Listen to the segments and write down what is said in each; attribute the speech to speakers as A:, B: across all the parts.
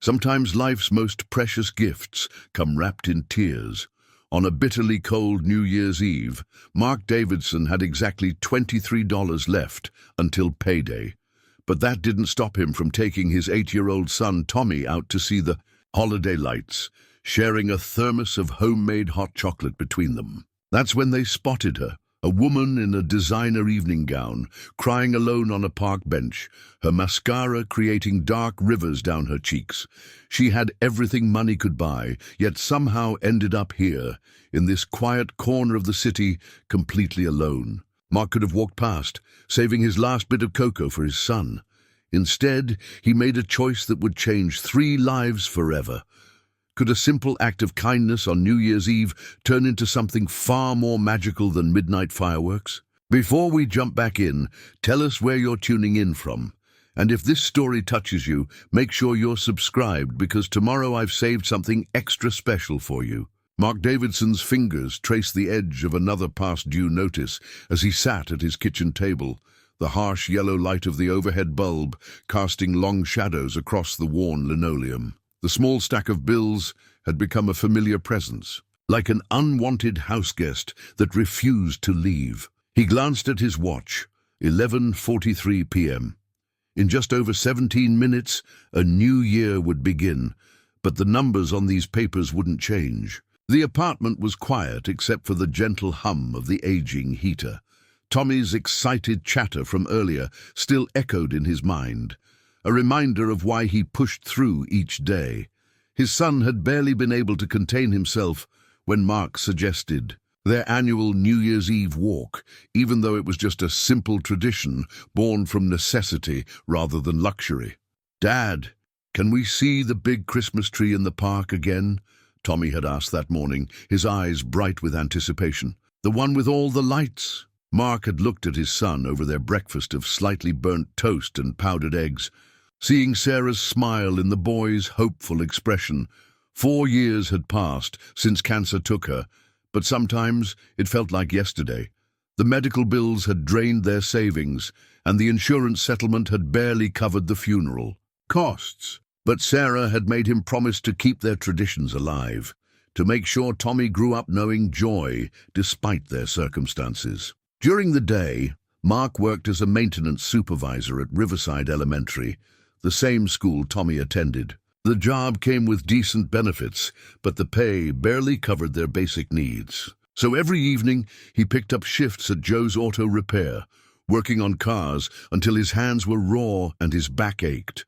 A: Sometimes life's most precious gifts come wrapped in tears. On a bitterly cold New Year's Eve, Mark Davidson had exactly $23 left until payday. But that didn't stop him from taking his 8-year-old son Tommy out to see the holiday lights, sharing a thermos of homemade hot chocolate between them. That's when they spotted her, a woman in a designer evening gown, crying alone on a park bench, her mascara creating dark rivers down her cheeks. She had everything money could buy, yet somehow ended up here, in this quiet corner of the city, completely alone. Mark could have walked past, saving his last bit of cocoa for his son. Instead, he made a choice that would change 3 lives forever. Could a simple act of kindness on New Year's Eve turn into something far more magical than midnight fireworks? Before we jump back in, tell us where you're tuning in from. And if this story touches you, make sure you're subscribed, because tomorrow I've saved something extra special for you. Mark Davidson's fingers traced the edge of another past-due notice as he sat at his kitchen table, the harsh yellow light of the overhead bulb casting long shadows across the worn linoleum. The small stack of bills had become a familiar presence, like an unwanted houseguest that refused to leave. He glanced at his watch, 11:43 p.m. In just over 17 minutes, a new year would begin, but the numbers on these papers wouldn't change. The apartment was quiet except for the gentle hum of the aging heater. Tommy's excited chatter from earlier still echoed in his mind, a reminder of why he pushed through each day. His son had barely been able to contain himself when Mark suggested their annual New Year's Eve walk, even though it was just a simple tradition born from necessity rather than luxury. "Dad, can we see the big Christmas tree in the park again?" Tommy had asked that morning, his eyes bright with anticipation. "The one with all the lights?" Mark had looked at his son over their breakfast of slightly burnt toast and powdered eggs, seeing Sarah's smile in the boy's hopeful expression. 4 years had passed since cancer took her, but sometimes it felt like yesterday. The medical bills had drained their savings, and the insurance settlement had barely covered the funeral costs. But Sarah had made him promise to keep their traditions alive, to make sure Tommy grew up knowing joy despite their circumstances. During the day, Mark worked as a maintenance supervisor at Riverside Elementary, the same school Tommy attended. The job came with decent benefits, but the pay barely covered their basic needs. So every evening, he picked up shifts at Joe's Auto Repair, working on cars until his hands were raw and his back ached.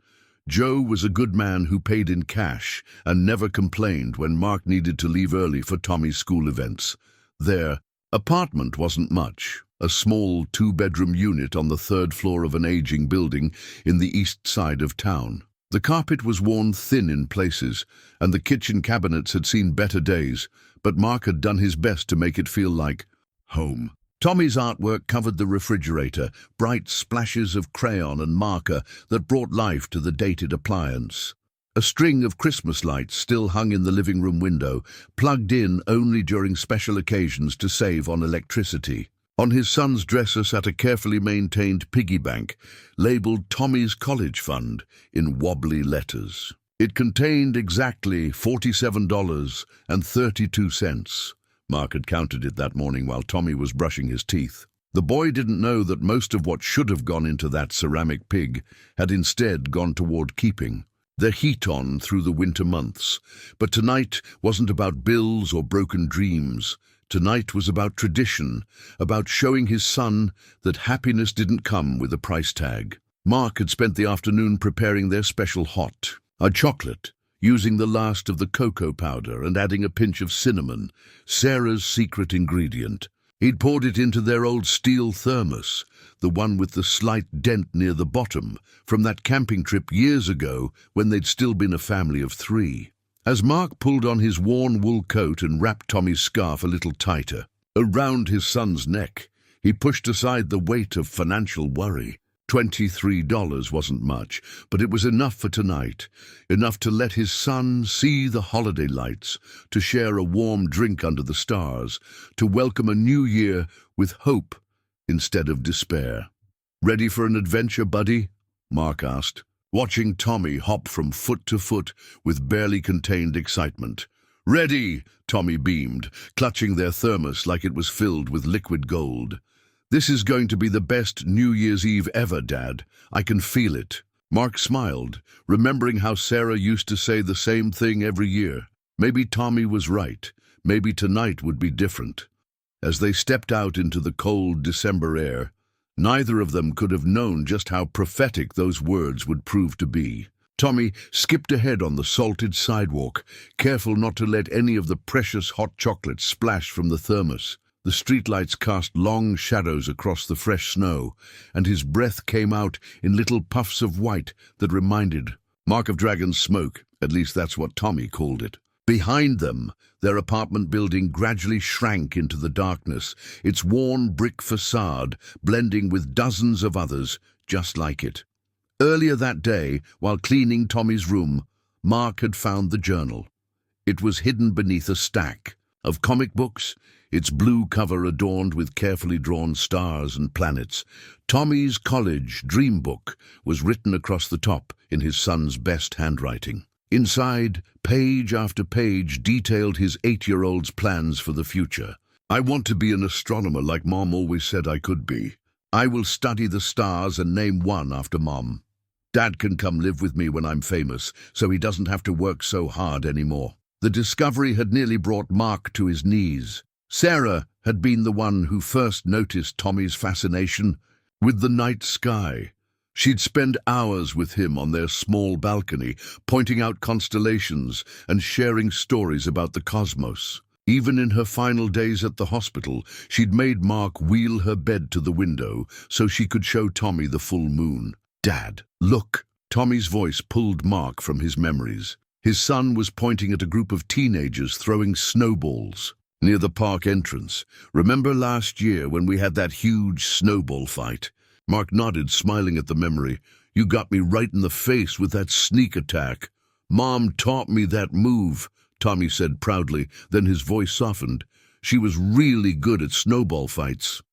A: Joe was a good man who paid in cash and never complained when Mark needed to leave early for Tommy's school events. Their apartment wasn't much, a small 2-bedroom unit on the 3rd floor of an aging building in the east side of town. The carpet was worn thin in places, and the kitchen cabinets had seen better days, but Mark had done his best to make it feel like home. Tommy's artwork covered the refrigerator, bright splashes of crayon and marker that brought life to the dated appliance. A string of Christmas lights still hung in the living room window, plugged in only during special occasions to save on electricity. On his son's dresser sat a carefully maintained piggy bank, labeled Tommy's College Fund in wobbly letters. It contained exactly $47.32. Mark had counted it that morning while Tommy was brushing his teeth. The boy didn't know that most of what should have gone into that ceramic pig had instead gone toward keeping the heat on through the winter months. But tonight wasn't about bills or broken dreams. Tonight was about tradition, about showing his son that happiness didn't come with a price tag. Mark had spent the afternoon preparing their special hot, a chocolate, using the last of the cocoa powder and adding a pinch of cinnamon, Sarah's secret ingredient. He'd poured it into their old steel thermos, the one with the slight dent near the bottom, from that camping trip years ago when they'd still been a family of 3. As Mark pulled on his worn wool coat and wrapped Tommy's scarf a little tighter around his son's neck, he pushed aside the weight of financial worry. $23 wasn't much, but it was enough for tonight, enough to let his son see the holiday lights, to share a warm drink under the stars, to welcome a new year with hope instead of despair. "Ready for an adventure, buddy?" Mark asked. watching Tommy hop from foot to foot with barely contained excitement. "Ready!" Tommy beamed, clutching their thermos like it was filled with liquid gold. "This is going to be the best New Year's Eve ever, Dad. I can feel it." Mark smiled, remembering how Sarah used to say the same thing every year. Maybe Tommy was right. Maybe tonight would be different. As they stepped out into the cold December air, neither of them could have known just how prophetic those words would prove to be. Tommy skipped ahead on the salted sidewalk, careful not to let any of the precious hot chocolate splash from the thermos. The streetlights cast long shadows across the fresh snow, and his breath came out in little puffs of white that reminded Mark of Dragon's smoke. At least that's what Tommy called it. Behind them, their apartment building gradually shrank into the darkness, its worn brick facade blending with dozens of others just like it. Earlier that day, while cleaning Tommy's room, Mark had found the journal. It was hidden beneath a stack of comic books, its blue cover adorned with carefully drawn stars and planets. Tommy's college dream book was written across the top in his son's best handwriting. Inside, page after page detailed his 8-year-old's plans for the future. "I want to be an astronomer like Mom always said I could be. I will study the stars and name one after Mom. Dad can come live with me when I'm famous, so he doesn't have to work so hard anymore." The discovery had nearly brought Mark to his knees. Sarah had been the one who first noticed Tommy's fascination with the night sky. She'd spend hours with him on their small balcony, pointing out constellations and sharing stories about the cosmos. Even in her final days at the hospital, she'd made Mark wheel her bed to the window so she could show Tommy the full moon. "Dad, look!" Tommy's voice pulled Mark from his memories. His son was pointing at a group of teenagers throwing snowballs near the park entrance. "Remember last year when we had that huge snowball fight?" Mark nodded, smiling at the memory. "You got me right in the face with that sneak attack." "Mom taught me that move," Tommy said proudly, then his voice softened. "She was really good at snowball fights."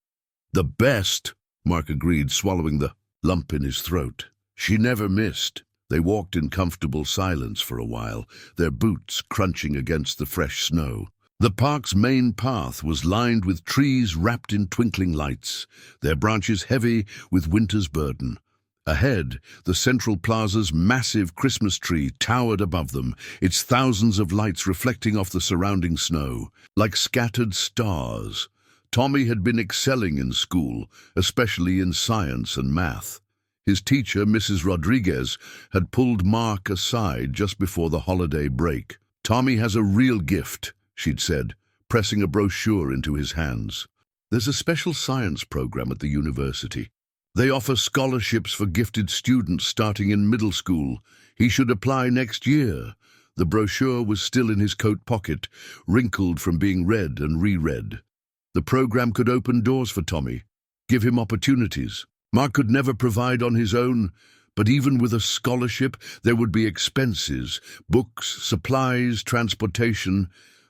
A: "The best," Mark agreed, swallowing the lump in his throat. "She never missed." They walked in comfortable silence for a while, their boots crunching against the fresh snow. The park's main path was lined with trees wrapped in twinkling lights, their branches heavy with winter's burden. Ahead, the Central Plaza's massive Christmas tree towered above them, its thousands of lights reflecting off the surrounding snow, like scattered stars. Tommy had been excelling in school, especially in science and math. His teacher, Mrs. Rodriguez, had pulled Mark aside just before the holiday break. "Tommy has a real gift," she'd said, pressing a brochure into his hands. "There's a special science program at the university. They offer scholarships for gifted students starting in middle school. He should apply next year." The brochure was still in his coat pocket, wrinkled from being read and reread. The program could open doors for Tommy, give him opportunities. Mark could never provide on his own, but even with a scholarship, there would be expenses, books, supplies, transportation,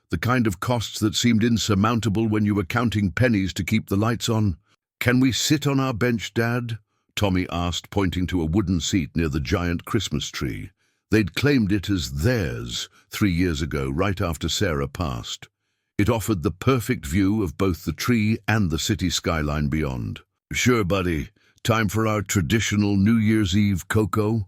A: the kind of costs that seemed insurmountable when you were counting pennies to keep the lights on. "Can we sit on our bench, Dad?" Tommy asked, pointing to a wooden seat near the giant Christmas tree. They'd claimed it as theirs 3 years ago, right after Sarah passed. It offered the perfect view of both the tree and the city skyline beyond. "Sure, buddy. Time for our traditional New Year's Eve cocoa?"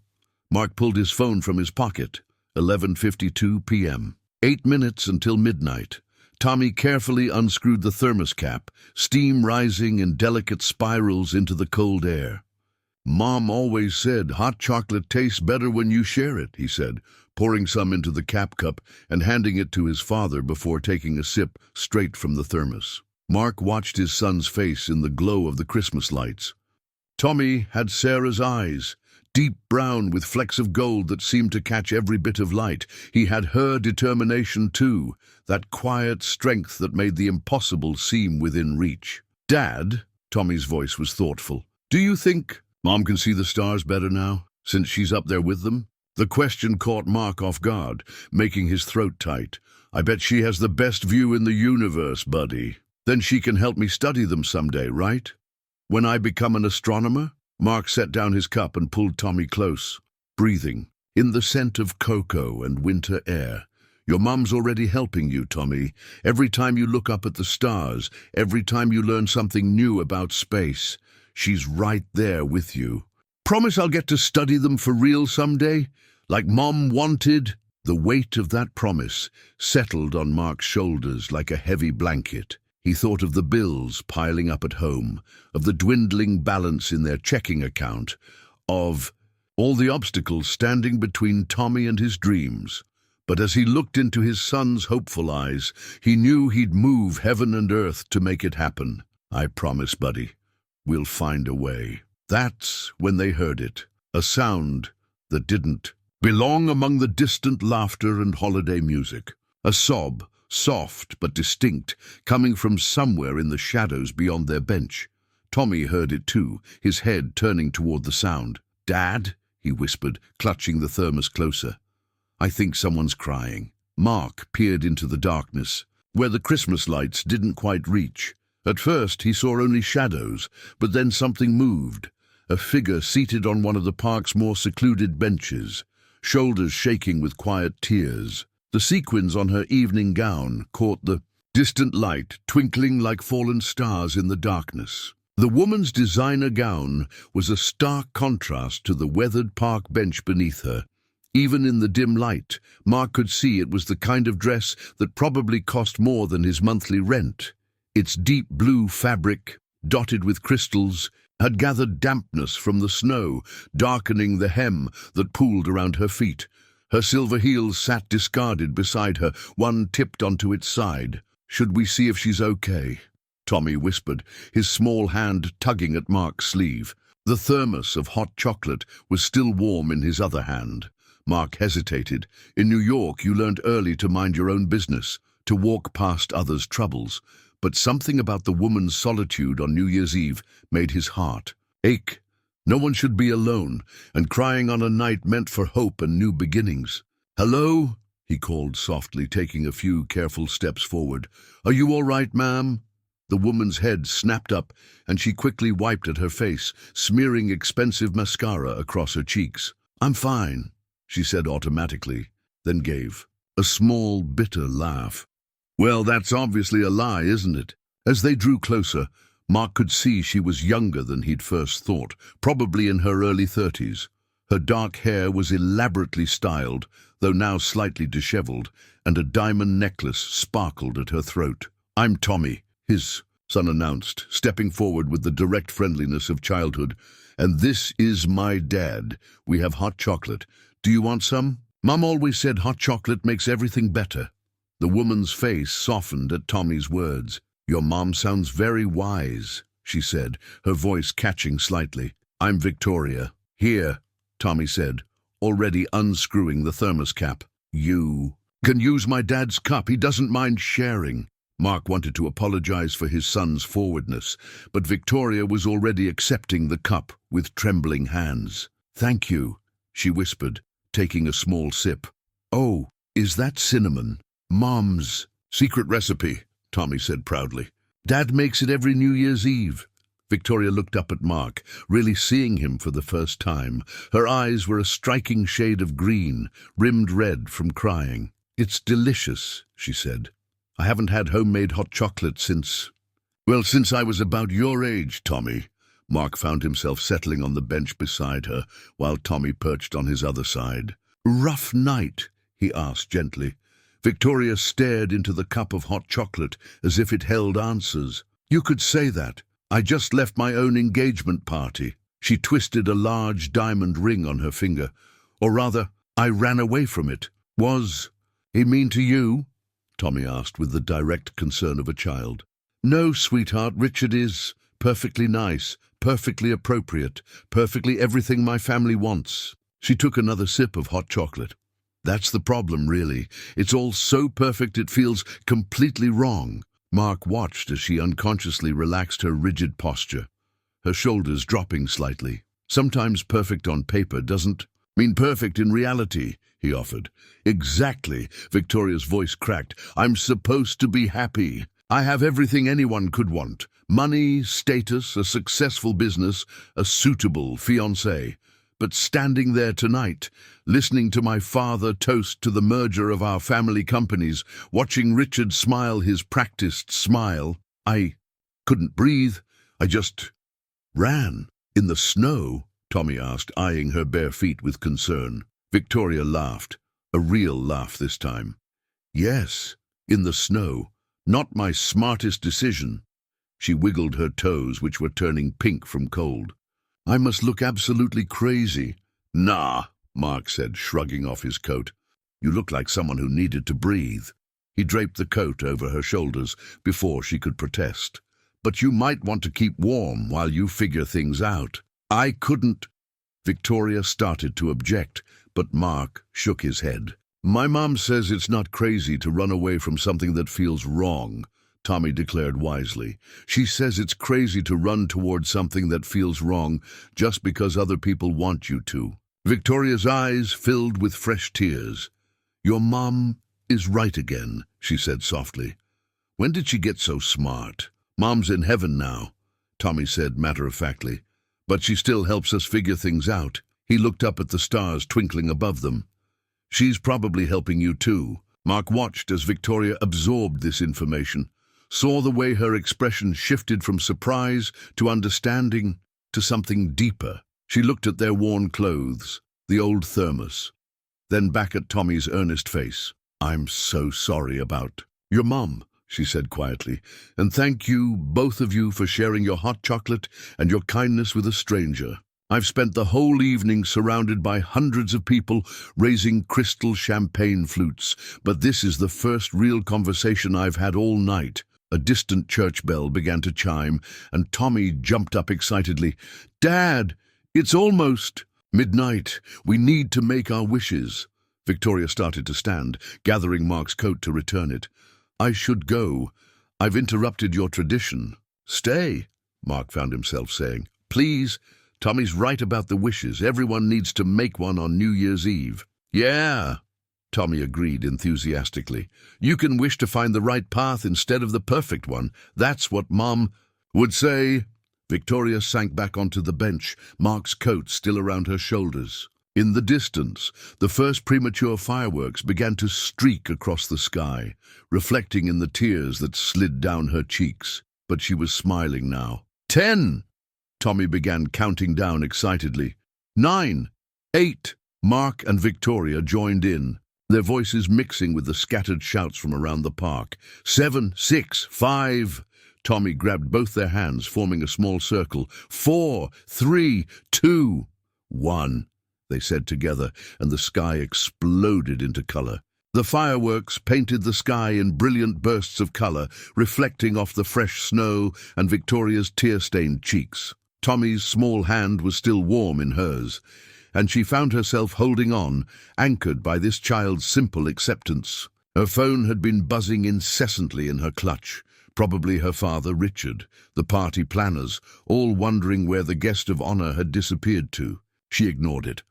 A: Mark pulled his phone from his pocket. 11:52 p.m. 8 minutes until midnight. Tommy carefully unscrewed the thermos cap, steam rising in delicate spirals into the cold air. "Mom always said hot chocolate tastes better when you share it," he said, pouring some into the cap cup and handing it to his father before taking a sip straight from the thermos. Mark watched his son's face in the glow of the Christmas lights. Tommy had Sarah's eyes, deep brown with flecks of gold that seemed to catch every bit of light. He had her determination too, that quiet strength that made the impossible seem within reach. "Dad," Tommy's voice was thoughtful, "do you think Mom can see the stars better now, since she's up there with them?" The question caught Mark off guard, making his throat tight. "I bet she has the best view in the universe, buddy. Then she can help me study them someday, right? When I become an astronomer?" Mark set down his cup and pulled Tommy close. breathing, in the scent of cocoa and winter air. Your mum's already helping you, Tommy. Every time you look up at the stars, every time you learn something new about space, she's right there with you. Promise I'll get to study them for real someday, like Mom wanted? The weight of that promise settled on Mark's shoulders like a heavy blanket. He thought of the bills piling up at home, of the dwindling balance in their checking account, of all the obstacles standing between Tommy and his dreams. But as he looked into his son's hopeful eyes, he knew he'd move heaven and earth to make it happen. I promise, buddy, we'll find a way. That's when they heard it, a sound that didn't belong among the distant laughter and holiday music. A sob, soft but distinct, coming from somewhere in the shadows beyond their bench. Tommy heard it too, his head turning toward the sound. "Dad," he whispered, clutching the thermos closer. "I think someone's crying." Mark peered into the darkness, where the Christmas lights didn't quite reach. At first he saw only shadows, but then something moved. A figure seated on one of the park's more secluded benches, shoulders shaking with quiet tears. The sequins on her evening gown caught the distant light, twinkling like fallen stars in the darkness. The woman's designer gown was a stark contrast to the weathered park bench beneath her. Even in the dim light, Mark could see it was the kind of dress that probably cost more than his monthly rent. Its deep blue fabric, dotted with crystals, had gathered dampness from the snow, darkening the hem that pooled around her feet. Her silver heels sat discarded beside her, one tipped onto its side. "Should we see if she's okay?" Tommy whispered, his small hand tugging at Mark's sleeve. The thermos of hot chocolate was still warm in his other hand. Mark hesitated. In New York, you learned early to mind your own business, to walk past others' troubles. But something about the woman's solitude on New Year's Eve made his heart ache. No one should be alone, and crying on a night meant for hope and new beginnings. "Hello?" he called softly, taking a few careful steps forward. "Are you all right, ma'am?" The woman's head snapped up, and she quickly wiped at her face, smearing expensive mascara across her cheeks. "I'm fine," she said automatically, then gave a small, bitter laugh. "Well, that's obviously a lie, isn't it?" As they drew closer, Mark could see she was younger than he'd first thought, probably in her early 30s. Her dark hair was elaborately styled, though now slightly disheveled, and a diamond necklace sparkled at her throat. "I'm Tommy," his son announced, stepping forward with the direct friendliness of childhood. "And this is my dad. We have hot chocolate. Do you want some?" "Mum always said hot chocolate makes everything better." The woman's face softened at Tommy's words. "Your mom sounds very wise," she said, her voice catching slightly. "I'm Victoria." "Here," Tommy said, already unscrewing the thermos cap. "You can use my dad's cup. He doesn't mind sharing." Mark wanted to apologize for his son's forwardness, but Victoria was already accepting the cup with trembling hands. "Thank you," she whispered, taking a small sip. "Oh, is that cinnamon?" "Mom's secret recipe," Tommy said proudly. "Dad makes it every New Year's Eve." Victoria looked up at Mark, really seeing him for the first time. Her eyes were a striking shade of green, rimmed red from crying. "It's delicious," she said. "I haven't had homemade hot chocolate since I was about your age, Tommy." Mark found himself settling on the bench beside her, while Tommy perched on his other side. "Rough night?" he asked gently. Victoria stared into the cup of hot chocolate as if it held answers. "You could say that. I just left my own engagement party." She twisted a large diamond ring on her finger. "Or rather, I ran away from it." "Was he mean to you?" Tommy asked with the direct concern of a child. "No, sweetheart, Richard is perfectly nice, perfectly appropriate, perfectly everything my family wants." She took another sip of hot chocolate. "That's the problem, really. It's all so perfect it feels completely wrong." Mark watched as she unconsciously relaxed her rigid posture, her shoulders dropping slightly. "Sometimes perfect on paper doesn't mean perfect in reality," he offered. "Exactly," Victoria's voice cracked. "I'm supposed to be happy. I have everything anyone could want. Money, status, a successful business, a suitable fiancé. but standing there tonight, listening to my father toast to the merger of our family companies, watching Richard smile his practiced smile, I couldn't breathe. I just ran. In the snow? Tommy asked, eyeing her bare feet with concern. Victoria laughed, a real laugh this time. Yes, in the snow. Not my smartest decision. She wiggled her toes, which were turning pink from cold. I must look absolutely crazy. Nah, Mark said, shrugging off his coat. You look like someone who needed to breathe. He draped the coat over her shoulders before she could protest. But you might want to keep warm while you figure things out. I couldn't. Victoria started to object, but Mark shook his head. My mom says it's not crazy to run away from something that feels wrong, Tommy declared wisely. She says it's crazy to run towards something that feels wrong just because other people want you to. Victoria's eyes filled with fresh tears. Your mom is right again, she said softly. When did she get so smart? Mom's in heaven now, Tommy said matter-of-factly. But she still helps us figure things out. He looked up at the stars twinkling above them. She's probably helping you too. Mark watched as Victoria absorbed this information, saw the way her expression shifted from surprise to understanding to something deeper. She looked at their worn clothes, the old thermos, then back at Tommy's earnest face. I'm so sorry about your mom, she said quietly, and thank you, both of you, for sharing your hot chocolate and your kindness with a stranger. I've spent the whole evening surrounded by hundreds of people raising crystal champagne flutes, but this is the first real conversation I've had all night. A distant church bell began to chime, and Tommy jumped up excitedly. Dad, it's almost midnight. We need to make our wishes. Victoria started to stand, gathering Mark's coat to return it. I should go. I've interrupted your tradition. Stay, Mark found himself saying. Please. Tommy's right about the wishes. Everyone needs to make one on New Year's Eve. Yeah, Tommy agreed enthusiastically. You can wish to find the right path instead of the perfect one. That's what Mom would say. Victoria sank back onto the bench, Mark's coat still around her shoulders. In the distance, the first premature fireworks began to streak across the sky, reflecting in the tears that slid down her cheeks. But she was smiling now. 10! Tommy began counting down excitedly. 9, 8. Mark and Victoria joined in, their voices mixing with the scattered shouts from around the park. 7, 6, 5. Tommy grabbed both their hands, forming a small circle. 4, 3, 2, 1. They said together, and the sky exploded into color. The fireworks painted the sky in brilliant bursts of color, reflecting off the fresh snow and Victoria's tear-stained cheeks. Tommy's small hand was still warm in hers, and she found herself holding on, anchored by this child's simple acceptance. Her phone had been buzzing incessantly in her clutch, probably her father, Richard, the party planners, all wondering where the guest of honor had disappeared to. She ignored it.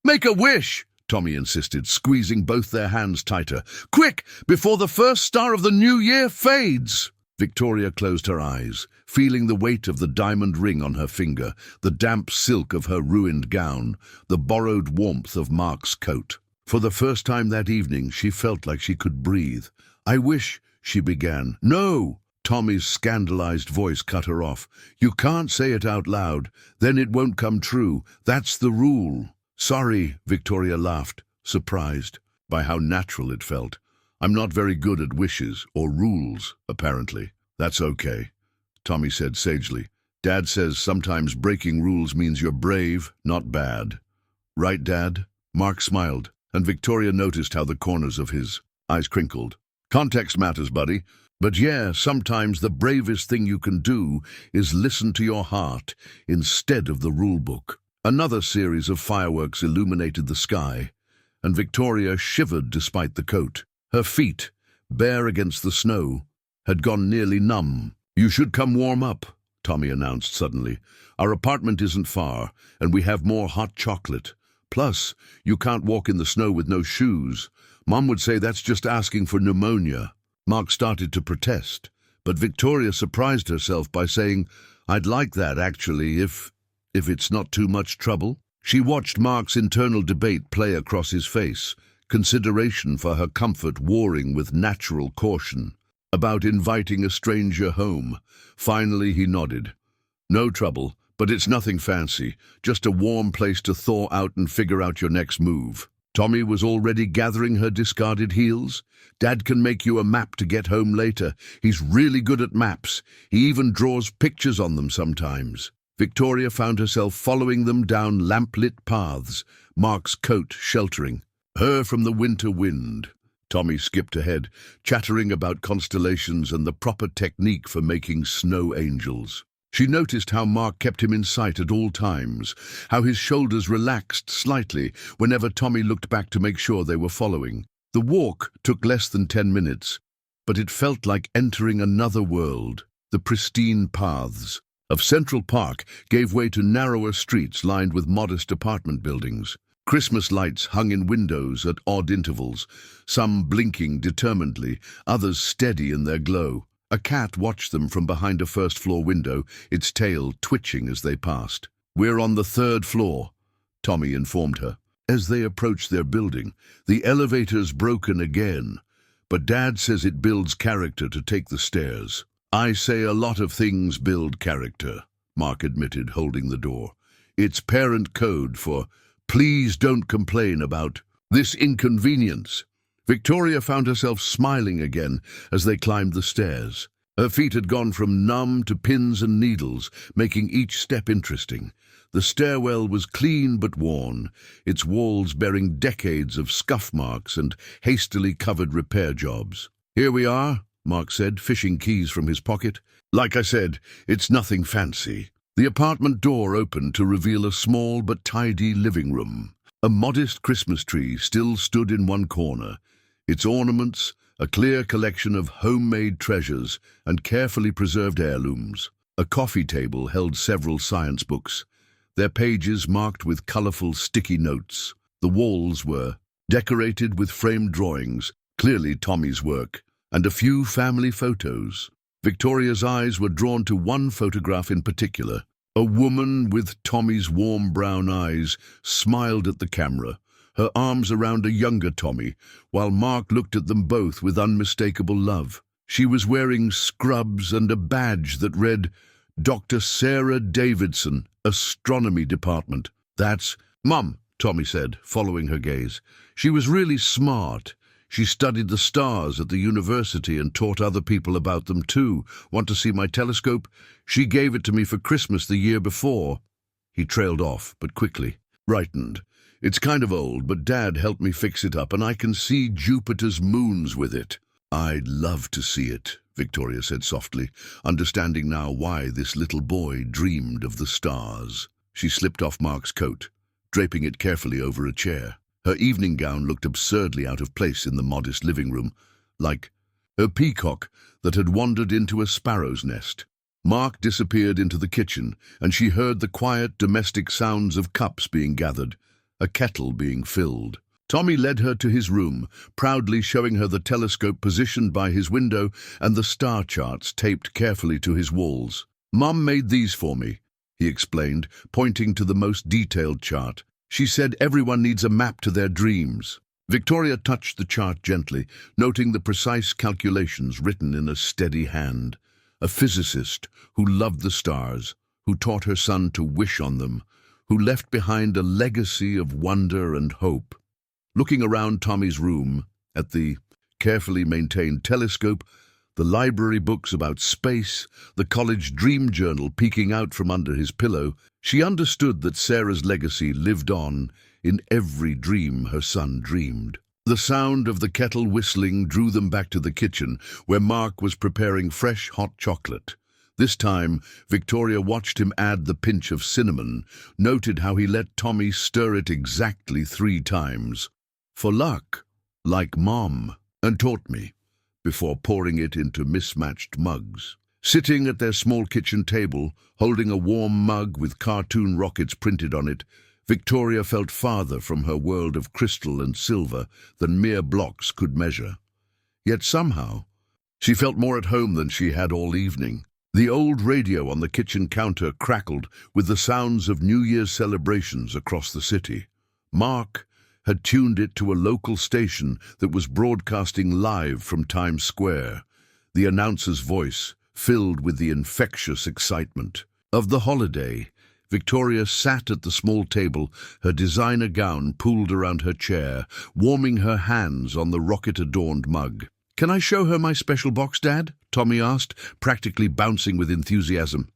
A: Make a wish, Tommy insisted, squeezing both their hands tighter. Quick, before the first star of the new year fades! Victoria closed her eyes, feeling the weight of the diamond ring on her finger, the damp silk of her ruined gown, the borrowed warmth of Mark's coat. For the first time that evening, she felt like she could breathe. I wish, she began. No! Tommy's scandalized voice cut her off. You can't say it out loud, then it won't come true. That's the rule. Sorry, Victoria laughed, surprised by how natural it felt. I'm not very good at wishes or rules, apparently. That's okay, Tommy said sagely. Dad says sometimes breaking rules means you're brave, not bad. Right, Dad? Mark smiled, and Victoria noticed how the corners of his eyes crinkled. Context matters, buddy. But yeah, sometimes the bravest thing you can do is listen to your heart instead of the rule book. Another series of fireworks illuminated the sky, and Victoria shivered despite the coat. Her feet, bare against the snow, had gone nearly numb. You should come warm up, Tommy announced suddenly. Our apartment isn't far, and we have more hot chocolate. Plus, you can't walk in the snow with no shoes. Mom would say that's just asking for pneumonia. Mark started to protest, but Victoria surprised herself by saying, I'd like that, actually, if it's not too much trouble. She watched Mark's internal debate play across his face, consideration for her comfort warring with natural caution. About inviting a stranger home. Finally he nodded. No trouble, but it's nothing fancy, just a warm place to thaw out and figure out your next move. Tommy was already gathering her discarded heels. Dad can make you a map to get home later. He's really good at maps. He even draws pictures on them sometimes. Victoria found herself following them down lamplit paths, Mark's coat sheltering her from the winter wind. Tommy skipped ahead, chattering about constellations and the proper technique for making snow angels. She noticed how Mark kept him in sight at all times, how his shoulders relaxed slightly whenever Tommy looked back to make sure they were following. The walk took less than 10 minutes, but it felt like entering another world. The pristine paths of Central Park gave way to narrower streets lined with modest apartment buildings. Christmas lights hung in windows at odd intervals, some blinking determinedly, others steady in their glow. A cat watched them from behind a first-floor window, its tail twitching as they passed. "We're on the 3rd floor," Tommy informed her. As they approached their building, the elevator's broken again, but Dad says it builds character to take the stairs. "I say a lot of things build character," Mark admitted, holding the door. "It's parent code for, please don't complain about this inconvenience." Victoria found herself smiling again as they climbed the stairs. Her feet had gone from numb to pins and needles, making each step interesting. The stairwell was clean but worn, its walls bearing decades of scuff marks and hastily covered repair jobs. "Here we are," Mark said, fishing keys from his pocket. "Like I said, it's nothing fancy." The apartment door opened to reveal a small but tidy living room. A modest Christmas tree still stood in one corner, its ornaments a clear collection of homemade treasures and carefully preserved heirlooms. A coffee table held several science books, their pages marked with colorful sticky notes. The walls were decorated with framed drawings, clearly Tommy's work, and a few family photos. Victoria's eyes were drawn to one photograph in particular. A woman with Tommy's warm brown eyes smiled at the camera, her arms around a younger Tommy, while Mark looked at them both with unmistakable love. She was wearing scrubs and a badge that read, "Dr. Sarah Davidson, Astronomy Department." "That's Mum," Tommy said, following her gaze. "She was really smart. She studied the stars at the university and taught other people about them too. Want to see my telescope? She gave it to me for Christmas the year before." He trailed off, but quickly brightened. "It's kind of old, but Dad helped me fix it up, and I can see Jupiter's moons with it." "I'd love to see it," Victoria said softly, understanding now why this little boy dreamed of the stars. She slipped off Mark's coat, draping it carefully over a chair. Her evening gown looked absurdly out of place in the modest living room, like a peacock that had wandered into a sparrow's nest. Mark disappeared into the kitchen, and she heard the quiet domestic sounds of cups being gathered, a kettle being filled. Tommy led her to his room, proudly showing her the telescope positioned by his window and the star charts taped carefully to his walls. "Mum made these for me," he explained, pointing to the most detailed chart. "She said everyone needs a map to their dreams." Victoria touched the chart gently, noting the precise calculations written in a steady hand. A physicist who loved the stars, who taught her son to wish on them, who left behind a legacy of wonder and hope. Looking around Tommy's room, at the carefully maintained telescope, the library books about space, the college dream journal peeking out from under his pillow, she understood that Sarah's legacy lived on in every dream her son dreamed. The sound of the kettle whistling drew them back to the kitchen, where Mark was preparing fresh hot chocolate. This time, Victoria watched him add the pinch of cinnamon, noted how he let Tommy stir it exactly 3 times. "For luck, like Mom," and taught me, before pouring it into mismatched mugs. Sitting at their small kitchen table, holding a warm mug with cartoon rockets printed on it, Victoria felt farther from her world of crystal and silver than mere blocks could measure. Yet somehow, she felt more at home than she had all evening. The old radio on the kitchen counter crackled with the sounds of New Year's celebrations across the city. Mark had tuned it to a local station that was broadcasting live from Times Square, the announcer's voice filled with the infectious excitement of the holiday. Victoria sat at the small table, her designer gown pulled around her chair, warming her hands on the rocket-adorned mug. "Can I show her my special box, Dad?" Tommy asked, practically bouncing with enthusiasm.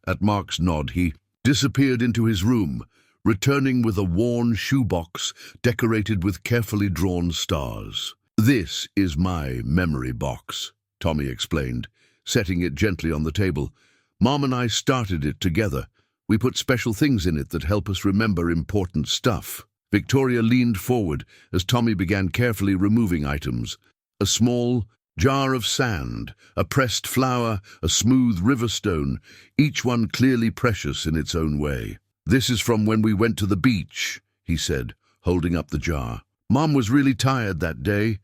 A: At Mark's nod, he disappeared into his room, returning with a worn shoebox decorated with carefully drawn stars. "This is my memory box," Tommy explained, setting it gently on the table. "Mom and I started it together. We put special things in it that help us remember important stuff." Victoria leaned forward as Tommy began carefully removing items. A small jar of sand, a pressed flower, a smooth river stone, each one clearly precious in its own way. "This is from when we went to the beach," he said, holding up the jar. "Mom was really tired that day,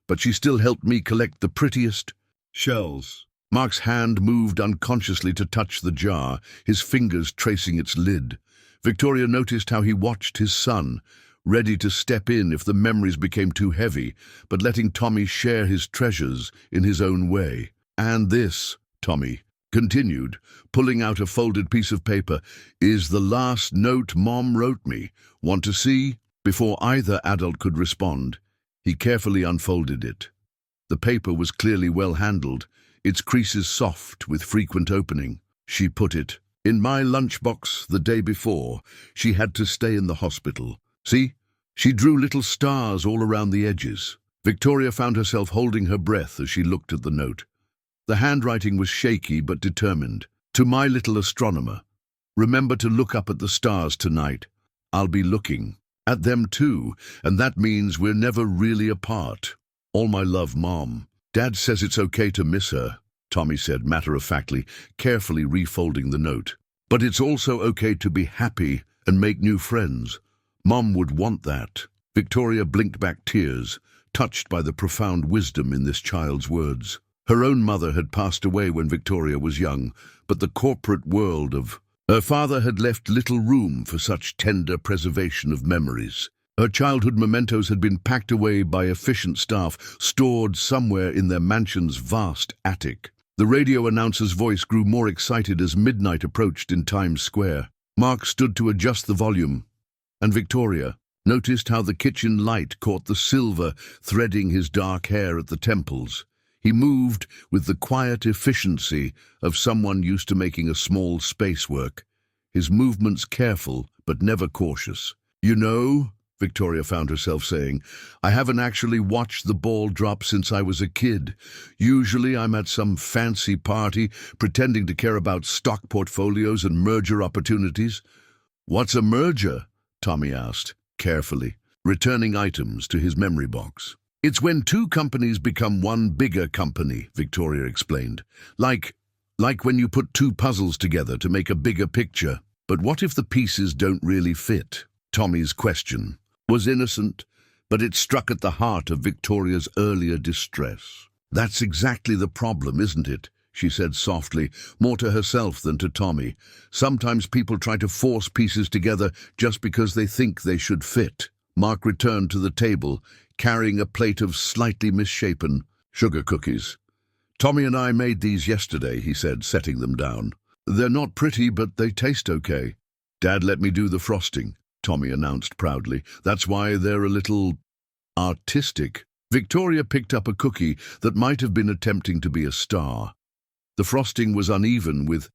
A: but she still helped me collect the prettiest shells." Mark's hand moved unconsciously to touch the jar, his fingers tracing its lid. Victoria noticed how he watched his son, ready to step in if the memories became too heavy, but letting Tommy share his treasures in his own way. "And this," Tommy continued, pulling out a folded piece of paper, "is the last note Mom wrote me. Want to see?" Before either adult could respond, he carefully unfolded it. The paper was clearly well handled, its creases soft with frequent opening. She put it, "In my lunchbox the day before. She had to stay in the hospital. See? She drew little stars all around the edges." Victoria found herself holding her breath as she looked at the note. The handwriting was shaky but determined. "To my little astronomer. Remember to look up at the stars tonight. I'll be looking at them too, and that means we're never really apart. All my love, Mom." "Dad says it's okay to miss her," Tommy said matter-of-factly, carefully refolding the note. "But it's also okay to be happy and make new friends. Mom would want that." Victoria blinked back tears, touched by the profound wisdom in this child's words. Her own mother had passed away when Victoria was young, but the corporate world of her father had left little room for such tender preservation of memories. Her childhood mementos had been packed away by efficient staff, stored somewhere in their mansion's vast attic. The radio announcer's voice grew more excited as midnight approached in Times Square. Mark stood to adjust the volume, and Victoria noticed how the kitchen light caught the silver threading his dark hair at the temples. He moved with the quiet efficiency of someone used to making a small space work, his movements careful but never cautious. "You know," Victoria found herself saying, "I haven't actually watched the ball drop since I was a kid. Usually I'm at some fancy party, pretending to care about stock portfolios and merger opportunities." "What's a merger?" Tommy asked, carefully, returning items to his memory box. "It's when two companies become one bigger company," Victoria explained. Like when you put two puzzles together to make a bigger picture. "But what if the pieces don't really fit?" Tommy's question was innocent, but it struck at the heart of Victoria's earlier distress. "That's exactly the problem, isn't it?" she said softly, more to herself than to Tommy. "Sometimes people try to force pieces together just because they think they should fit." Mark returned to the table, carrying a plate of slightly misshapen sugar cookies. "Tommy and I made these yesterday," he said, setting them down. "They're not pretty, but they taste okay. Dad let me do the frosting," Tommy announced proudly. "That's why they're a little artistic." Victoria picked up a cookie that might have been attempting to be a star. The frosting was uneven, with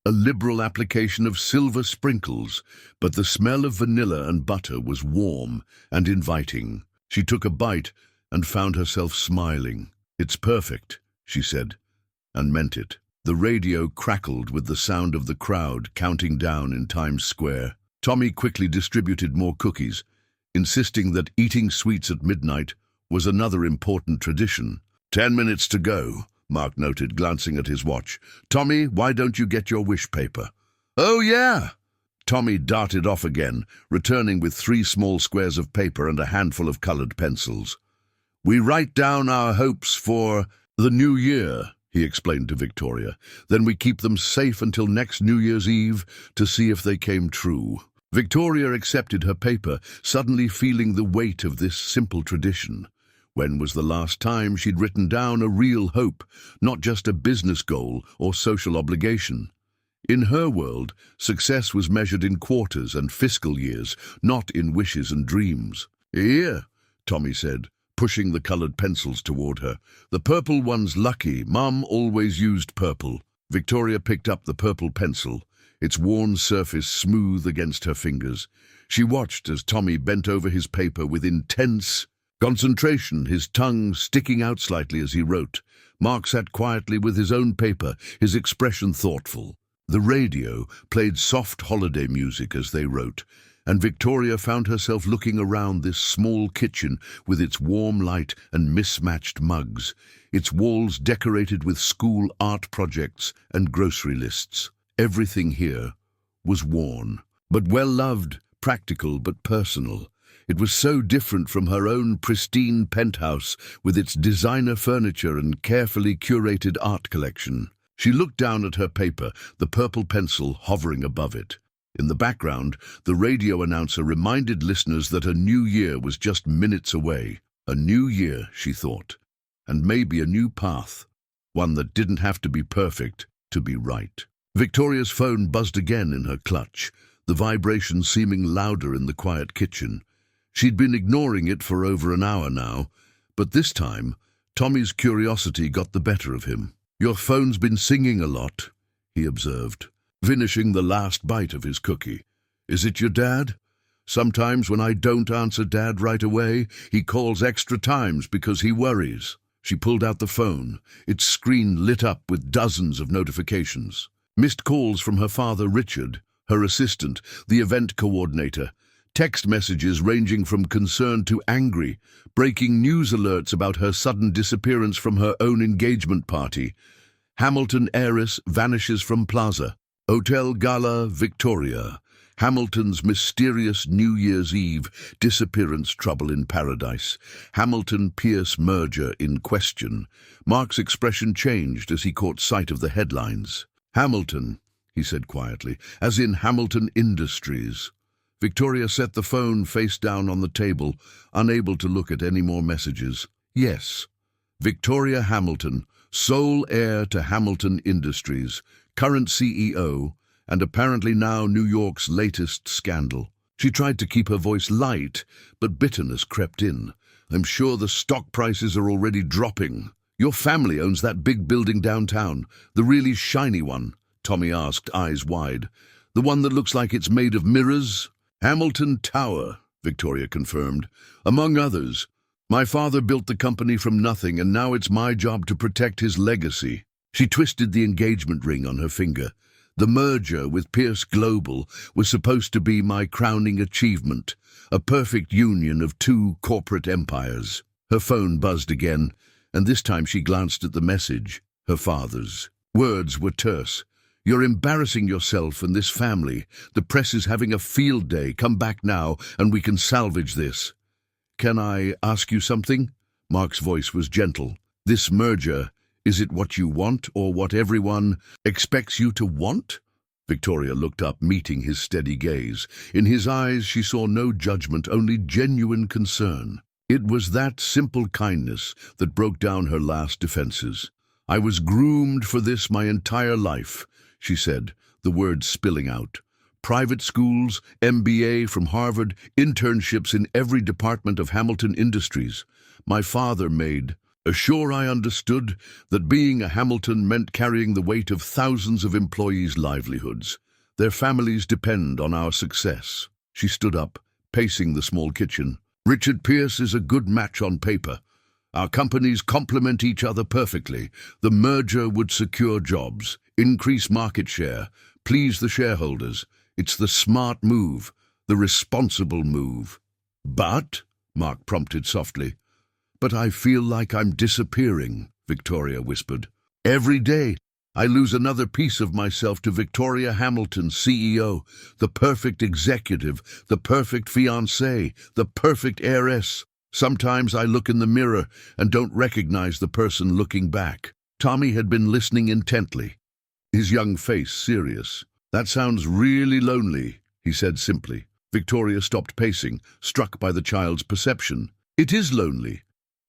A: a liberal application of silver sprinkles, but the smell of vanilla and butter was warm and inviting. She took a bite and found herself smiling. "It's perfect," she said, and meant it. The radio crackled with the sound of the crowd counting down in Times Square. Tommy quickly distributed more cookies, insisting that eating sweets at midnight was another important tradition. 10 minutes to go," Mark noted, glancing at his watch. "Tommy, why don't you get your wish paper?" "Oh, yeah!" Tommy darted off again, returning with 3 small squares of paper and a handful of colored pencils. "We write down our hopes for the new year," he explained to Victoria. Then we keep them safe until next New Year's Eve to see if they came true. Victoria accepted her paper, suddenly feeling the weight of this simple tradition. When was the last time she'd written down a real hope, not just a business goal or social obligation? In her world, success was measured in quarters and fiscal years, not in wishes and dreams. "Here," Tommy said, pushing the colored pencils toward her. "The purple one's lucky. Mum always used purple." Victoria picked up the purple pencil, its worn surface smooth against her fingers. She watched as Tommy bent over his paper with intense concentration, his tongue sticking out slightly as he wrote. Mark sat quietly with his own paper, his expression thoughtful. The radio played soft holiday music as they wrote, and Victoria found herself looking around this small kitchen with its warm light and mismatched mugs, its walls decorated with school art projects and grocery lists. Everything here was worn, but well-loved, practical but personal. It was so different from her own pristine penthouse with its designer furniture and carefully curated art collection. She looked down at her paper, the purple pencil hovering above it. In the background, the radio announcer reminded listeners that a new year was just minutes away. A new year, she thought, and maybe a new path, one that didn't have to be perfect to be right. Victoria's phone buzzed again in her clutch, the vibration seeming louder in the quiet kitchen. She'd been ignoring it for over an hour now, but this time, Tommy's curiosity got the better of him. "Your phone's been singing a lot," he observed, finishing the last bite of his cookie. "Is it your dad? Sometimes when I don't answer Dad right away, he calls extra times because he worries." She pulled out the phone, its screen lit up with dozens of notifications. Missed calls from her father Richard, her assistant, the event coordinator, text messages ranging from concerned to angry, breaking news alerts about her sudden disappearance from her own engagement party. Hamilton heiress vanishes from plaza. Hotel Gala Victoria. Hamilton's mysterious New Year's Eve disappearance trouble in paradise. Hamilton-Pierce merger in question. Mark's expression changed as he caught sight of the headlines. "Hamilton," he said quietly, "as in Hamilton Industries." Victoria set the phone face down on the table, unable to look at any more messages. Yes, Victoria Hamilton, sole heir to Hamilton Industries, current CEO, and apparently now New York's latest scandal. She tried to keep her voice light, but bitterness crept in. "I'm sure the stock prices are already dropping." "Your family owns that big building downtown, the really shiny one?" Tommy asked, eyes wide. "The one that looks like it's made of mirrors?" "Hamilton Tower," Victoria confirmed. "Among others. My father built the company from nothing, and now it's my job to protect his legacy." She twisted the engagement ring on her finger. "The merger with Pierce Global was supposed to be my crowning achievement, a perfect union of two corporate empires." Her phone buzzed again, and this time she glanced at the message, her father's. Words were terse. "You're embarrassing yourself and this family. The press is having a field day. Come back now, and we can salvage this." "Can I ask you something?" Mark's voice was gentle. "This merger, is it what you want or what everyone expects you to want?" Victoria looked up, meeting his steady gaze. In his eyes she saw no judgment, only genuine concern. It was that simple kindness that broke down her last defenses. "I was groomed for this my entire life," she said, the words spilling out. "Private schools, MBA from Harvard, internships in every department of Hamilton Industries. My father made sure I understood that being a Hamilton meant carrying the weight of thousands of employees' livelihoods. Their families depend on our success." She stood up, pacing the small kitchen. "Richard Pierce is a good match on paper. Our companies complement each other perfectly. The merger would secure jobs, increase market share, please the shareholders. It's the smart move, the responsible move." "But," Mark prompted softly. "But I feel like I'm disappearing," Victoria whispered. "Every day I lose another piece of myself to Victoria Hamilton, CEO, the perfect executive, the perfect fiancée, the perfect heiress. Sometimes I look in the mirror and don't recognize the person looking back." Tommy had been listening intently, his young face serious. "That sounds really lonely," he said simply. Victoria stopped pacing, struck by the child's perception. "It is lonely.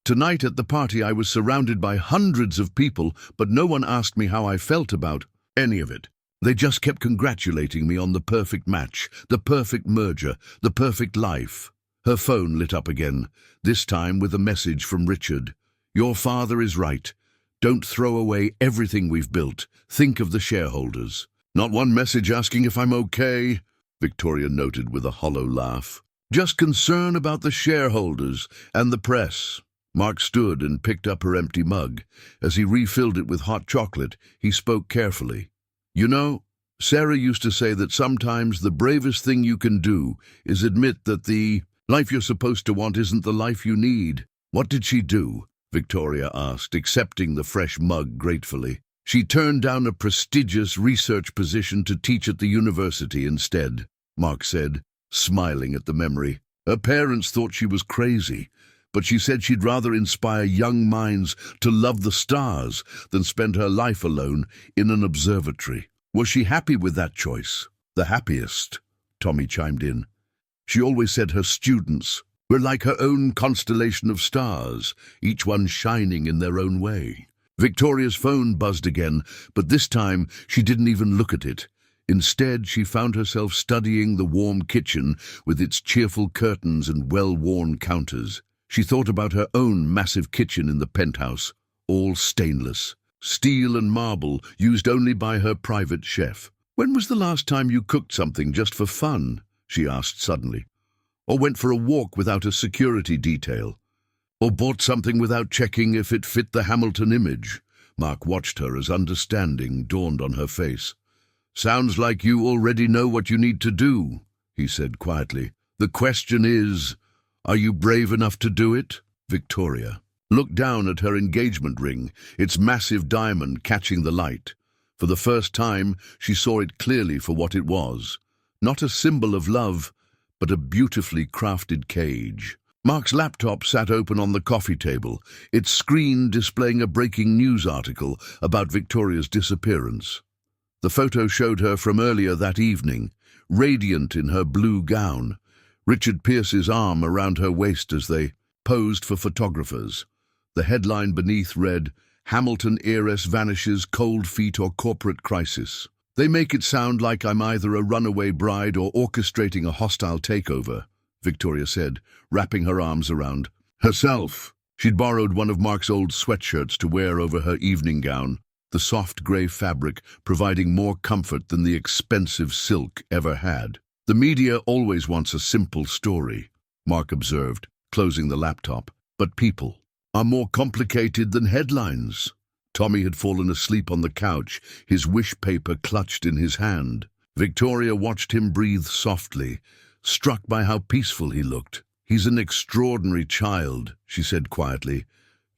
A: Tonight at the party I was surrounded by hundreds of people, but no one asked me how I felt about any of it. They just kept congratulating me on the perfect match, the perfect merger, the perfect life." Her phone lit up again, this time with a message from Richard. "Your father is right. Don't throw away everything we've built. Think of the shareholders." "Not one message asking if I'm okay," Victoria noted with a hollow laugh. "Just concern about the shareholders and the press." Mark stood and picked up her empty mug. As he refilled it with hot chocolate, he spoke carefully. "You know, Sarah used to say that sometimes the bravest thing you can do is admit that the life you're supposed to want isn't the life you need." "What did she do?" Victoria asked, accepting the fresh mug gratefully. "She turned down a prestigious research position to teach at the university instead," Mark said, smiling at the memory. "Her parents thought she was crazy, but she said she'd rather inspire young minds to love the stars than spend her life alone in an observatory." "Was she happy with that choice?" "The happiest," Tommy chimed in. "She always said her students were like her own constellation of stars, each one shining in their own way." Victoria's phone buzzed again, but this time she didn't even look at it. Instead, she found herself studying the warm kitchen with its cheerful curtains and well-worn counters. She thought about her own massive kitchen in the penthouse, all stainless, steel and marble, used only by her private chef. "When was the last time you cooked something just for fun?" she asked suddenly. "Or went for a walk without a security detail? Or bought something without checking if it fit the Hamilton image?" Mark watched her as understanding dawned on her face. "Sounds like you already know what you need to do," he said quietly. "The question is, are you brave enough to do it?" Victoria looked down at her engagement ring, its massive diamond catching the light. For the first time, she saw it clearly for what it was. Not a symbol of love, but a beautifully crafted cage. Mark's laptop sat open on the coffee table, its screen displaying a breaking news article about Victoria's disappearance. The photo showed her from earlier that evening, radiant in her blue gown, Richard Pierce's arm around her waist as they posed for photographers. The headline beneath read, "Hamilton heiress vanishes, cold feet or corporate crisis." "They make it sound like I'm either a runaway bride or orchestrating a hostile takeover," Victoria said, wrapping her arms around herself. She'd borrowed one of Mark's old sweatshirts to wear over her evening gown, the soft grey fabric providing more comfort than the expensive silk ever had. "The media always wants a simple story," Mark observed, closing the laptop. "But people are more complicated than headlines." Tommy had fallen asleep on the couch, his wish paper clutched in his hand. Victoria watched him breathe softly, struck by how peaceful he looked. "He's an extraordinary child," she said quietly.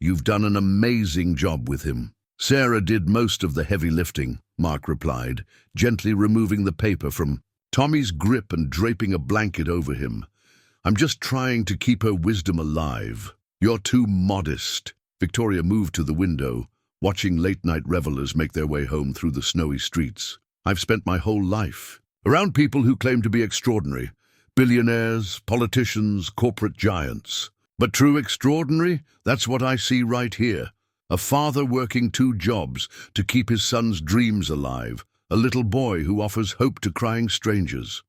A: "You've done an amazing job with him." "Sarah did most of the heavy lifting," Mark replied, gently removing the paper from Tommy's grip and draping a blanket over him. "I'm just trying to keep her wisdom alive." "You're too modest." Victoria moved to the window, watching late-night revelers make their way home through the snowy streets. "I've spent my whole life around people who claim to be extraordinary. Billionaires, politicians, corporate giants. But true extraordinary, that's what I see right here. A father working 2 jobs to keep his son's dreams alive. A little boy who offers hope to crying strangers.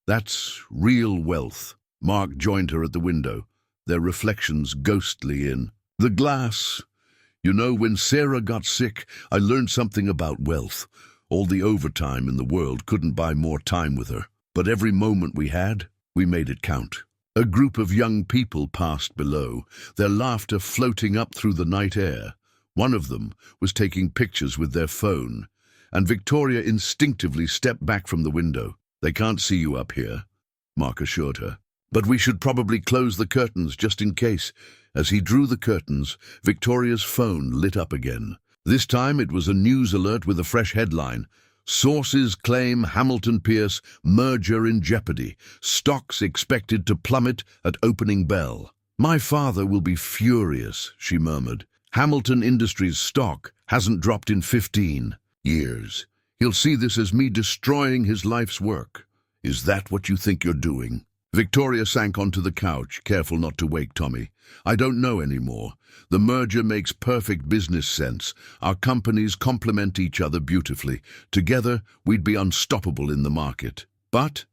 A: That's real wealth." Mark joined her at the window, their reflections ghostly in the glass. "You know, when Sarah got sick, I learned something about wealth. All the overtime in the world couldn't buy more time with her. But every moment we had, we made it count." A group of young people passed below, their laughter floating up through the night air. One of them was taking pictures with their phone, and Victoria instinctively stepped back from the window. "They can't see you up here," Mark assured her. "But we should probably close the curtains just in case." As he drew the curtains, Victoria's phone lit up again. This time it was a news alert with a fresh headline. "Sources claim Hamilton Pierce merger in jeopardy. Stocks expected to plummet at opening bell." "My father will be furious," she murmured. "Hamilton Industries stock Hasn't dropped in 15 years. He'll see this as me destroying his life's work. Is that what you think you're doing? Victoria sank onto the couch, careful not to wake Tommy. I don't know anymore. The merger makes perfect business sense. Our companies complement each other beautifully. Together, we'd be unstoppable in the market. But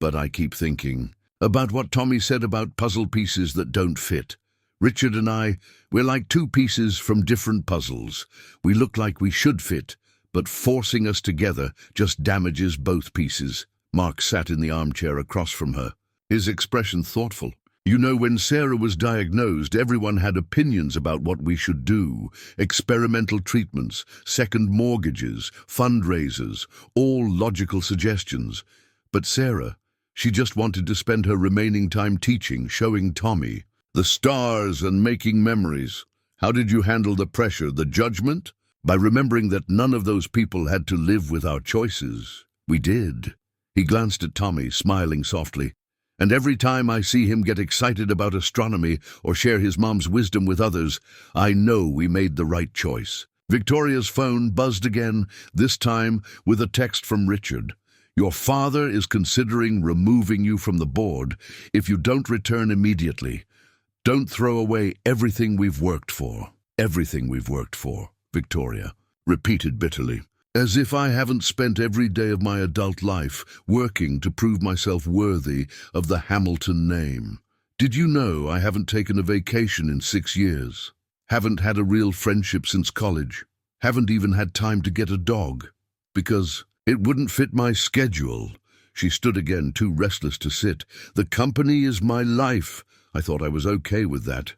A: I keep thinking about what Tommy said about puzzle pieces that don't fit. Richard and I, we're like two pieces from different puzzles. We look like we should fit, but forcing us together just damages both pieces. Mark sat in the armchair across from her, his expression thoughtful. You know, when Sarah was diagnosed, everyone had opinions about what we should do. Experimental treatments, second mortgages, fundraisers, all logical suggestions. But Sarah, she just wanted to spend her remaining time teaching, showing Tommy the stars and making memories. How did you handle the pressure, the judgment? By remembering that none of those people had to live with our choices. We did. He glanced at Tommy, smiling softly. And every time I see him get excited about astronomy or share his mom's wisdom with others, I know we made the right choice. Victoria's phone buzzed again, this time with a text from Richard. Your father is considering removing you from the board if you don't return immediately. Don't throw away everything we've worked for. Everything we've worked for, Victoria repeated bitterly. As if I haven't spent every day of my adult life working to prove myself worthy of the Hamilton name. Did you know I haven't taken a vacation in 6 years? Haven't had a real friendship since college? Haven't even had time to get a dog? Because it wouldn't fit my schedule. She stood again, too restless to sit. The company is my life. I thought I was okay with that.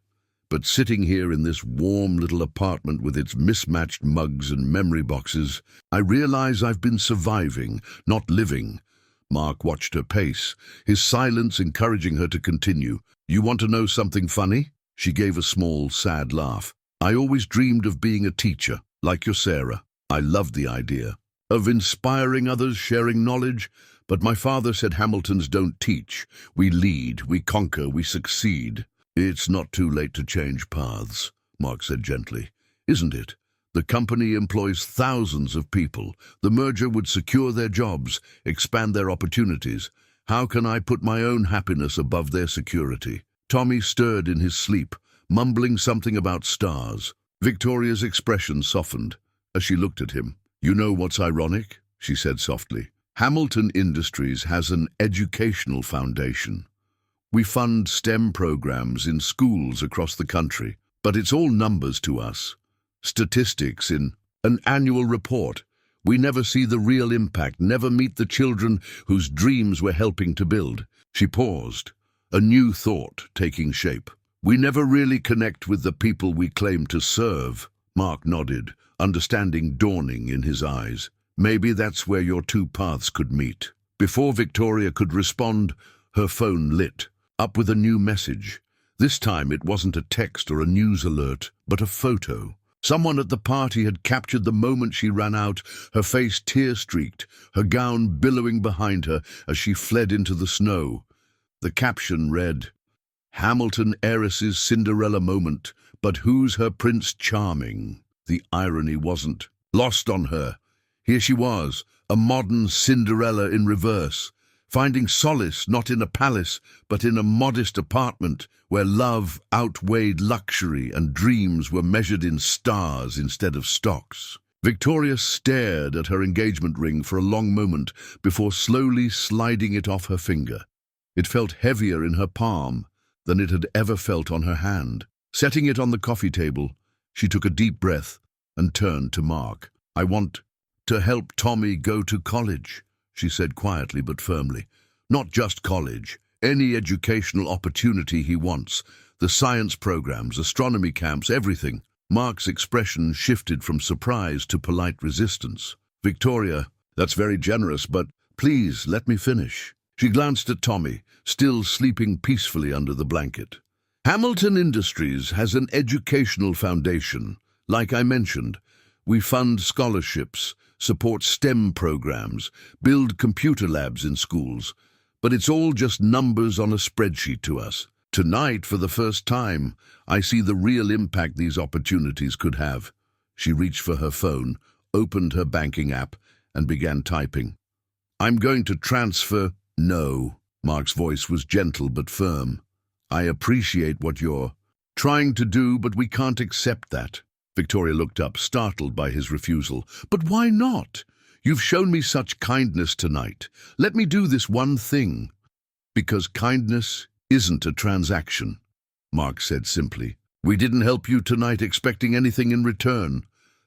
A: But sitting here in this warm little apartment with its mismatched mugs and memory boxes, I realize I've been surviving, not living. Mark watched her pace, his silence encouraging her to continue. You want to know something funny? She gave a small, sad laugh. I always dreamed of being a teacher, like your Sarah. I loved the idea of inspiring others, sharing knowledge. But my father said Hamiltons don't teach. We lead, we conquer, we succeed. It's not too late to change paths, Mark said gently. Isn't it? The company employs thousands of people. The merger would secure their jobs, expand their opportunities. How can I put my own happiness above their security? Tommy stirred in his sleep, mumbling something about stars. Victoria's expression softened as she looked at him. You know what's ironic? She said softly. Hamilton Industries has an educational foundation. We fund STEM programs in schools across the country, but it's all numbers to us. Statistics in an annual report. We never see the real impact, never meet the children whose dreams we're helping to build. She paused, a new thought taking shape. We never really connect with the people we claim to serve. Mark nodded, understanding dawning in his eyes. Maybe that's where your two paths could meet. Before Victoria could respond, her phone lit, up with a new message. This time it wasn't a text or a news alert, but a photo. Someone at the party had captured the moment she ran out, her face tear-streaked, her gown billowing behind her as she fled into the snow. The caption read, Hamilton heiress's Cinderella moment, but who's her Prince Charming? The irony wasn't lost on her. Here she was, a modern Cinderella in reverse, finding solace not in a palace, but in a modest apartment where love outweighed luxury and dreams were measured in stars instead of stocks. Victoria stared at her engagement ring for a long moment before slowly sliding it off her finger. It felt heavier in her palm than it had ever felt on her hand. Setting it on the coffee table, she took a deep breath and turned to Mark. I want to help Tommy go to college, she said quietly but firmly. Not just college, any educational opportunity he wants. The science programs, astronomy camps, everything. Mark's expression shifted from surprise to polite resistance. Victoria, that's very generous, but please let me finish. She glanced at Tommy, still sleeping peacefully under the blanket. Hamilton Industries has an educational foundation. Like I mentioned, we fund scholarships, support STEM programs, build computer labs in schools. But it's all just numbers on a spreadsheet to us. Tonight, for the first time, I see the real impact these opportunities could have. She reached for her phone, opened her banking app, and began typing. "I'm going to transfer—" "No." Mark's voice was gentle but firm. "I appreciate what you're trying to do, but we can't accept that." Victoria looked up, startled by his refusal. "But why not? You've shown me such kindness tonight. Let me do this one thing." "Because kindness isn't a transaction," Mark said simply. "We didn't help you tonight expecting anything in return.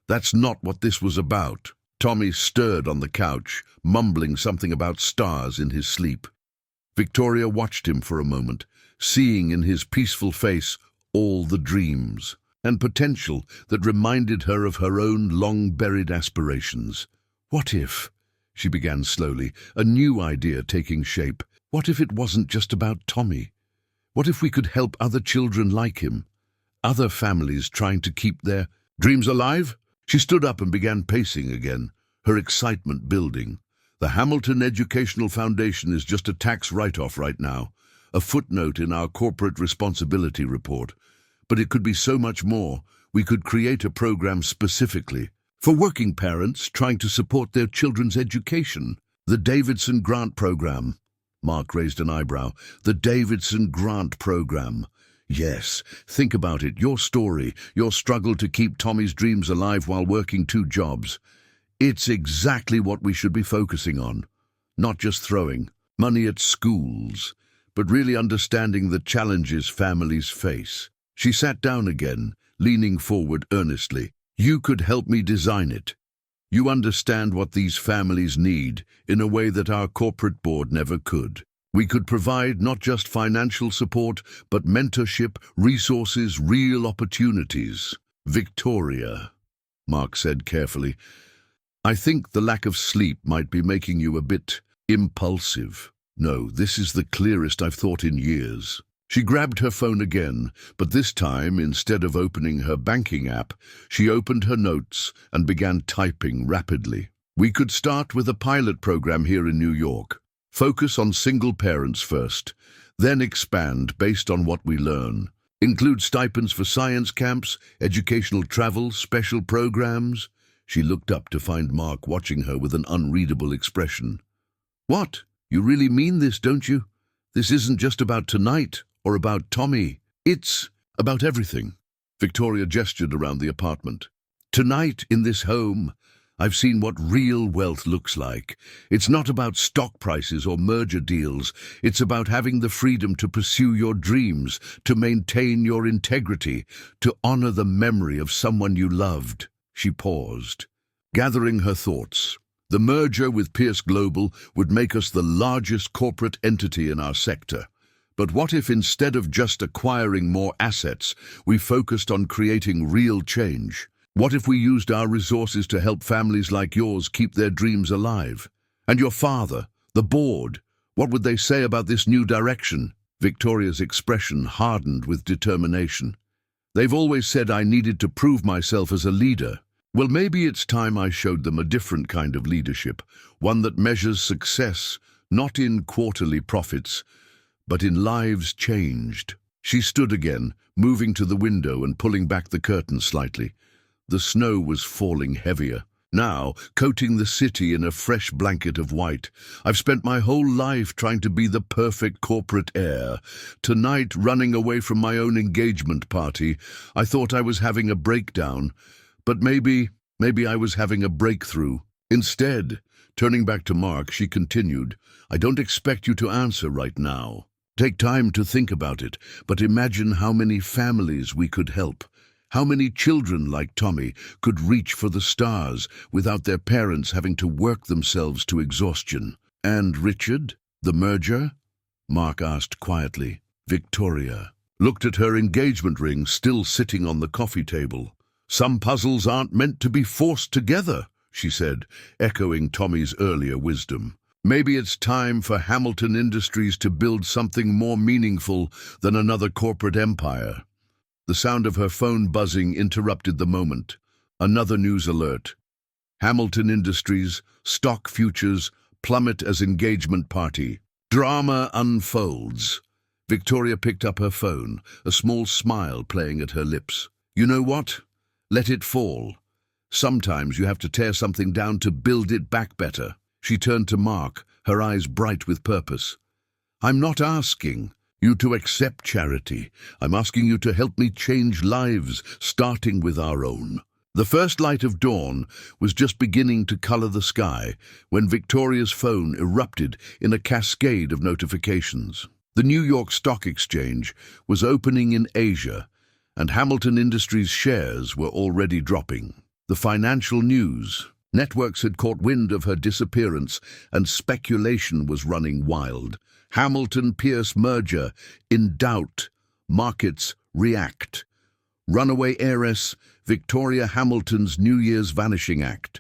A: That's not what this was about." Tommy stirred on the couch, mumbling something about stars in his sleep. Victoria watched him for a moment, seeing in his peaceful face all the dreams and potential that reminded her of her own long-buried aspirations. "What if," she began slowly, a new idea taking shape, "what if it wasn't just about Tommy? What if we could help other children like him? Other families trying to keep their dreams alive?" She stood up and began pacing again, her excitement building. "The Hamilton Educational Foundation is just a tax write-off right now, a footnote in our corporate responsibility report. But it could be so much more. We could create a program specifically for working parents trying to support their children's education. The Davidson Grant Program." Mark raised an eyebrow. "The Davidson Grant Program. Yes, think about it. Your story, your struggle to keep Tommy's dreams alive while working 2 jobs. It's exactly what we should be focusing on. Not just throwing money at schools, but really understanding the challenges families face." She sat down again, leaning forward earnestly. "You could help me design it. You understand what these families need in a way that our corporate board never could. We could provide not just financial support, but mentorship, resources, real opportunities." "Victoria," Mark said carefully, "I think the lack of sleep might be making you a bit impulsive. No, this is the clearest I've thought in years." She grabbed her phone again, but this time, instead of opening her banking app, she opened her notes and began typing rapidly. "We could start with a pilot program here in New York. Focus on single parents first, then expand based on what we learn. Include stipends for science camps, educational travel, special programs." She looked up to find Mark watching her with an unreadable expression. "What? You really mean this, don't you? This isn't just about tonight or about Tommy. It's about everything." Victoria gestured around the apartment. "Tonight, in this home, I've seen what real wealth looks like. It's not about stock prices or merger deals. It's about having the freedom to pursue your dreams, to maintain your integrity, to honor the memory of someone you loved." She paused, gathering her thoughts. "The merger with Pierce Global would make us the largest corporate entity in our sector. But what if instead of just acquiring more assets, we focused on creating real change? What if we used our resources to help families like yours keep their dreams alive? And your father, the board, what would they say about this new direction?" Victoria's expression hardened with determination. "They've always said I needed to prove myself as a leader. Well, maybe it's time I showed them a different kind of leadership, one that measures success, not in quarterly profits, but in lives changed." She stood again, moving to the window and pulling back the curtain slightly. The snow was falling heavier, now coating the city in a fresh blanket of white. "I've spent my whole life trying to be the perfect corporate heir. Tonight, running away from my own engagement party, I thought I was having a breakdown. But maybe I was having a breakthrough." Instead, turning back to Mark, she continued, "I don't expect you to answer right now. Take time to think about it, but imagine how many families we could help. How many children like Tommy could reach for the stars without their parents having to work themselves to exhaustion." "And Richard, the merger?" Mark asked quietly. Victoria looked at her engagement ring still sitting on the coffee table. "Some puzzles aren't meant to be forced together," she said, echoing Tommy's earlier wisdom. "Maybe it's time for Hamilton Industries to build something more meaningful than another corporate empire." The sound of her phone buzzing interrupted the moment. Another news alert. Hamilton Industries, stock futures, plummet as engagement party. Drama unfolds. Victoria picked up her phone, a small smile playing at her lips. "You know what? Let it fall. Sometimes you have to tear something down to build it back better. She turned to Mark, her eyes bright with purpose. I'm not asking you to accept charity. I'm asking you to help me change lives, starting with our own. The first light of dawn was just beginning to color the sky when Victoria's phone erupted in a cascade of notifications. The New York Stock Exchange was opening in Asia, and Hamilton Industries shares were already dropping. The financial news networks had caught wind of her disappearance, and speculation was running wild. Hamilton-Pierce merger in doubt. Markets react. Runaway heiress Victoria Hamilton's New Year's vanishing act.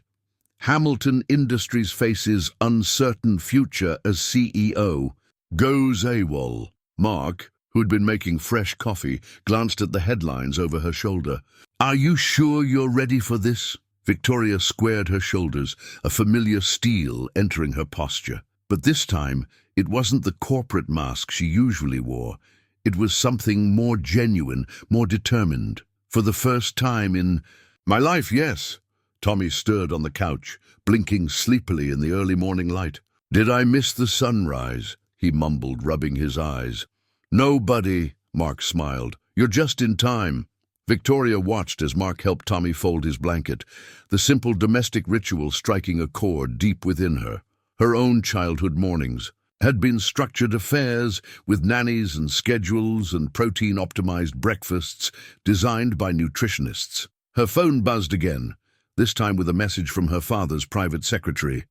A: Hamilton Industries faces uncertain future as CEO. Goes AWOL. Mark, who had been making fresh coffee, glanced at the headlines over her shoulder. Are you sure you're ready for this? Victoria squared her shoulders, a familiar steel entering her posture. But this time, it wasn't the corporate mask she usually wore. It was something more genuine, more determined. For the first time in my life, yes. Tommy stirred on the couch, blinking sleepily in the early morning light. Did I miss the sunrise? He mumbled, rubbing his eyes. No, buddy, Mark smiled. You're just in time. Victoria watched as Mark helped Tommy fold his blanket, the simple domestic ritual striking a chord deep within her. Her own childhood mornings had been structured affairs with nannies and schedules and protein-optimized breakfasts designed by nutritionists. Her phone buzzed again, this time with a message from her father's private secretary.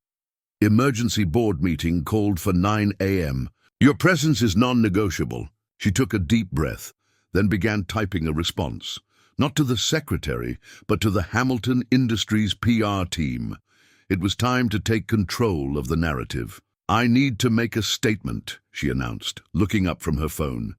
A: Emergency board meeting called for 9 a.m. Your presence is non-negotiable. She took a deep breath, then began typing a response, not to the secretary, but to the Hamilton Industries PR team. It was time to take control of the narrative. I need to make a statement, she announced, looking up from her phone.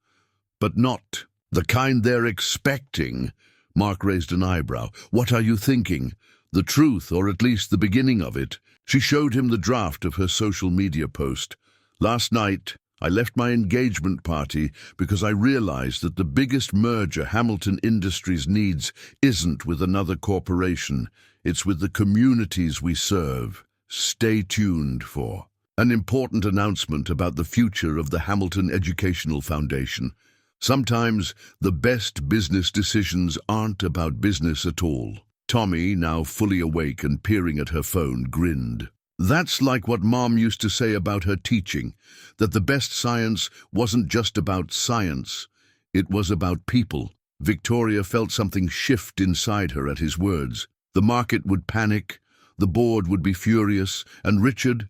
A: But not the kind they're expecting. Mark raised an eyebrow. What are you thinking? The truth, or at least the beginning of it. She showed him the draft of her social media post. Last night, I left my engagement party because I realized that the biggest merger Hamilton Industries needs isn't with another corporation. It's with the communities we serve. Stay tuned for an important announcement about the future of the Hamilton Educational Foundation. Sometimes the best business decisions aren't about business at all. Tommy, now fully awake and peering at her phone, grinned. That's like what Mom used to say about her teaching, that the best science wasn't just about science, it was about people. Victoria felt something shift inside her at his words. The market would panic, the board would be furious, and Richard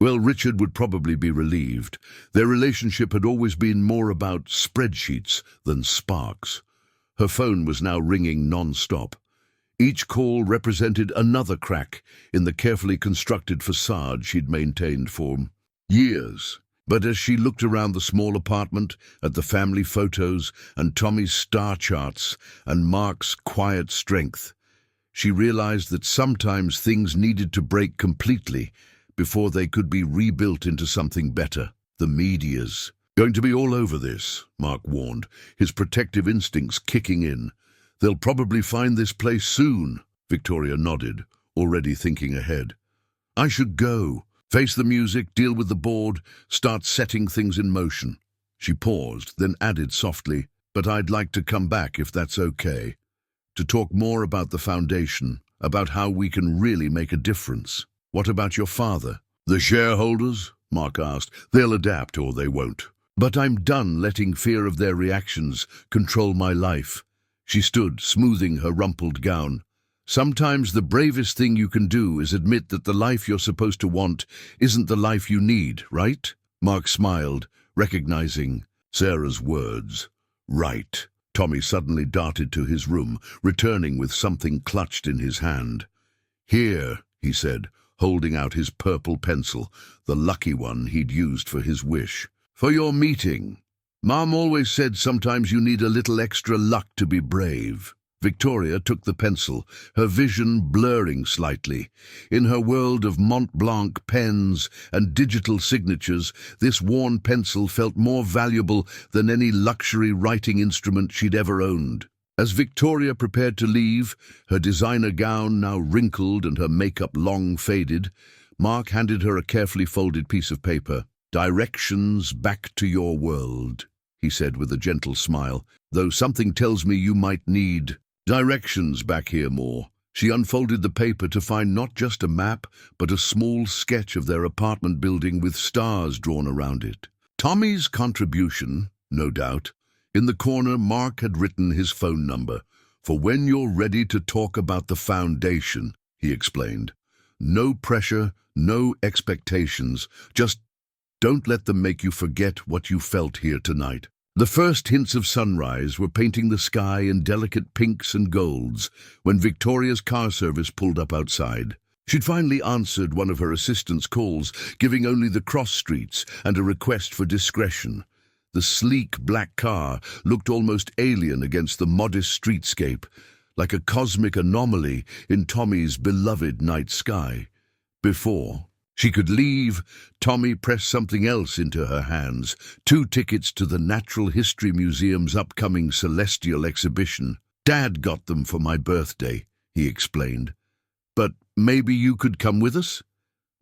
A: would probably be relieved. Their relationship had always been more about spreadsheets than sparks. Her phone was now ringing non-stop. Each call represented another crack in the carefully constructed facade she'd maintained for years. But as she looked around the small apartment, at the family photos and Tommy's star charts and Mark's quiet strength, she realized that sometimes things needed to break completely before they could be rebuilt into something better. The media's going to be all over this, Mark warned, his protective instincts kicking in. They'll probably find this place soon. Victoria nodded, already thinking ahead. I should go, face the music, deal with the board, start setting things in motion. She paused, then added softly, but I'd like to come back if that's okay, to talk more about the foundation, about how we can really make a difference. What about your father? The shareholders? Mark asked. They'll adapt or they won't. But I'm done letting fear of their reactions control my life. She stood, smoothing her rumpled gown. Sometimes the bravest thing you can do is admit that the life you're supposed to want isn't the life you need, right? Mark smiled, recognizing Sarah's words. Right. Tommy suddenly darted to his room, returning with something clutched in his hand. Here, he said, holding out his purple pencil, the lucky one he'd used for his wish. For your meeting. Mom always said sometimes you need a little extra luck to be brave. Victoria took the pencil, her vision blurring slightly. In her world of Mont Blanc pens and digital signatures, this worn pencil felt more valuable than any luxury writing instrument she'd ever owned. As Victoria prepared to leave, her designer gown now wrinkled and her makeup long faded, Mark handed her a carefully folded piece of paper. "Directions back to your world," he said with a gentle smile, "though something tells me you might need directions back here more." She unfolded the paper to find not just a map, but a small sketch of their apartment building with stars drawn around it. Tommy's contribution, no doubt. In the corner, Mark had written his phone number. "For when you're ready to talk about the foundation," he explained. "No pressure, no expectations, just don't let them make you forget what you felt here tonight." The first hints of sunrise were painting the sky in delicate pinks and golds when Victoria's car service pulled up outside. She'd finally answered one of her assistant's calls, giving only the cross streets and a request for discretion. The sleek black car looked almost alien against the modest streetscape, like a cosmic anomaly in Tommy's beloved night sky. Before she could leave, Tommy pressed something else into her hands, 2 tickets to the Natural History Museum's upcoming Celestial exhibition. "Dad got them for my birthday," he explained. "But maybe you could come with us?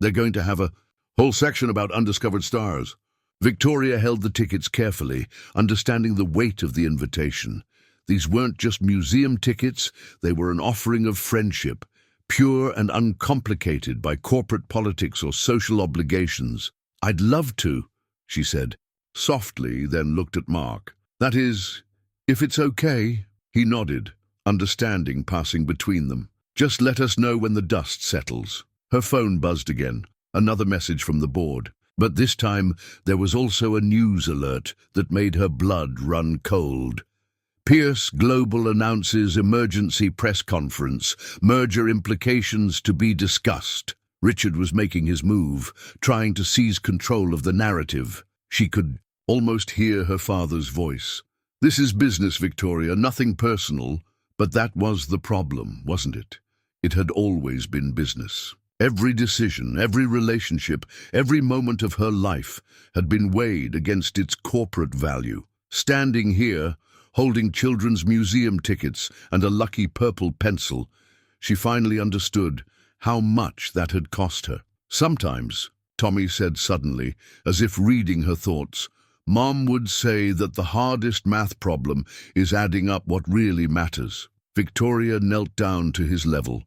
A: They're going to have a whole section about undiscovered stars." Victoria held the tickets carefully, understanding the weight of the invitation. These weren't just museum tickets, they were an offering of friendship, pure and uncomplicated by corporate politics or social obligations. "I'd love to," she said, softly, then looked at Mark. "That is, if it's okay." He nodded, understanding passing between them. "Just let us know when the dust settles." Her phone buzzed again, another message from the board. But this time there was also a news alert that made her blood run cold. "Pierce Global announces emergency press conference. Merger implications to be discussed." Richard was making his move, trying to seize control of the narrative. She could almost hear her father's voice. "This is business, Victoria, nothing personal." But that was the problem, wasn't it? It had always been business. Every decision, every relationship, every moment of her life had been weighed against its corporate value. Standing here, holding children's museum tickets and a lucky purple pencil, she finally understood how much that had cost her. "Sometimes," Tommy said suddenly, as if reading her thoughts, "Mom would say that the hardest math problem is adding up what really matters." Victoria knelt down to his level,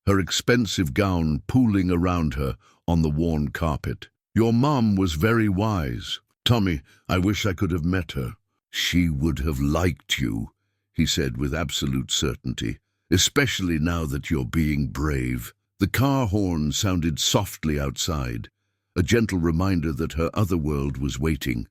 A: her expensive gown pooling around her on the worn carpet. "Your mom was very wise. Tommy, I wish I could have met her." "She would have liked you," he said with absolute certainty, "especially now that you're being brave." The car horn sounded softly outside, a gentle reminder that her other world was waiting.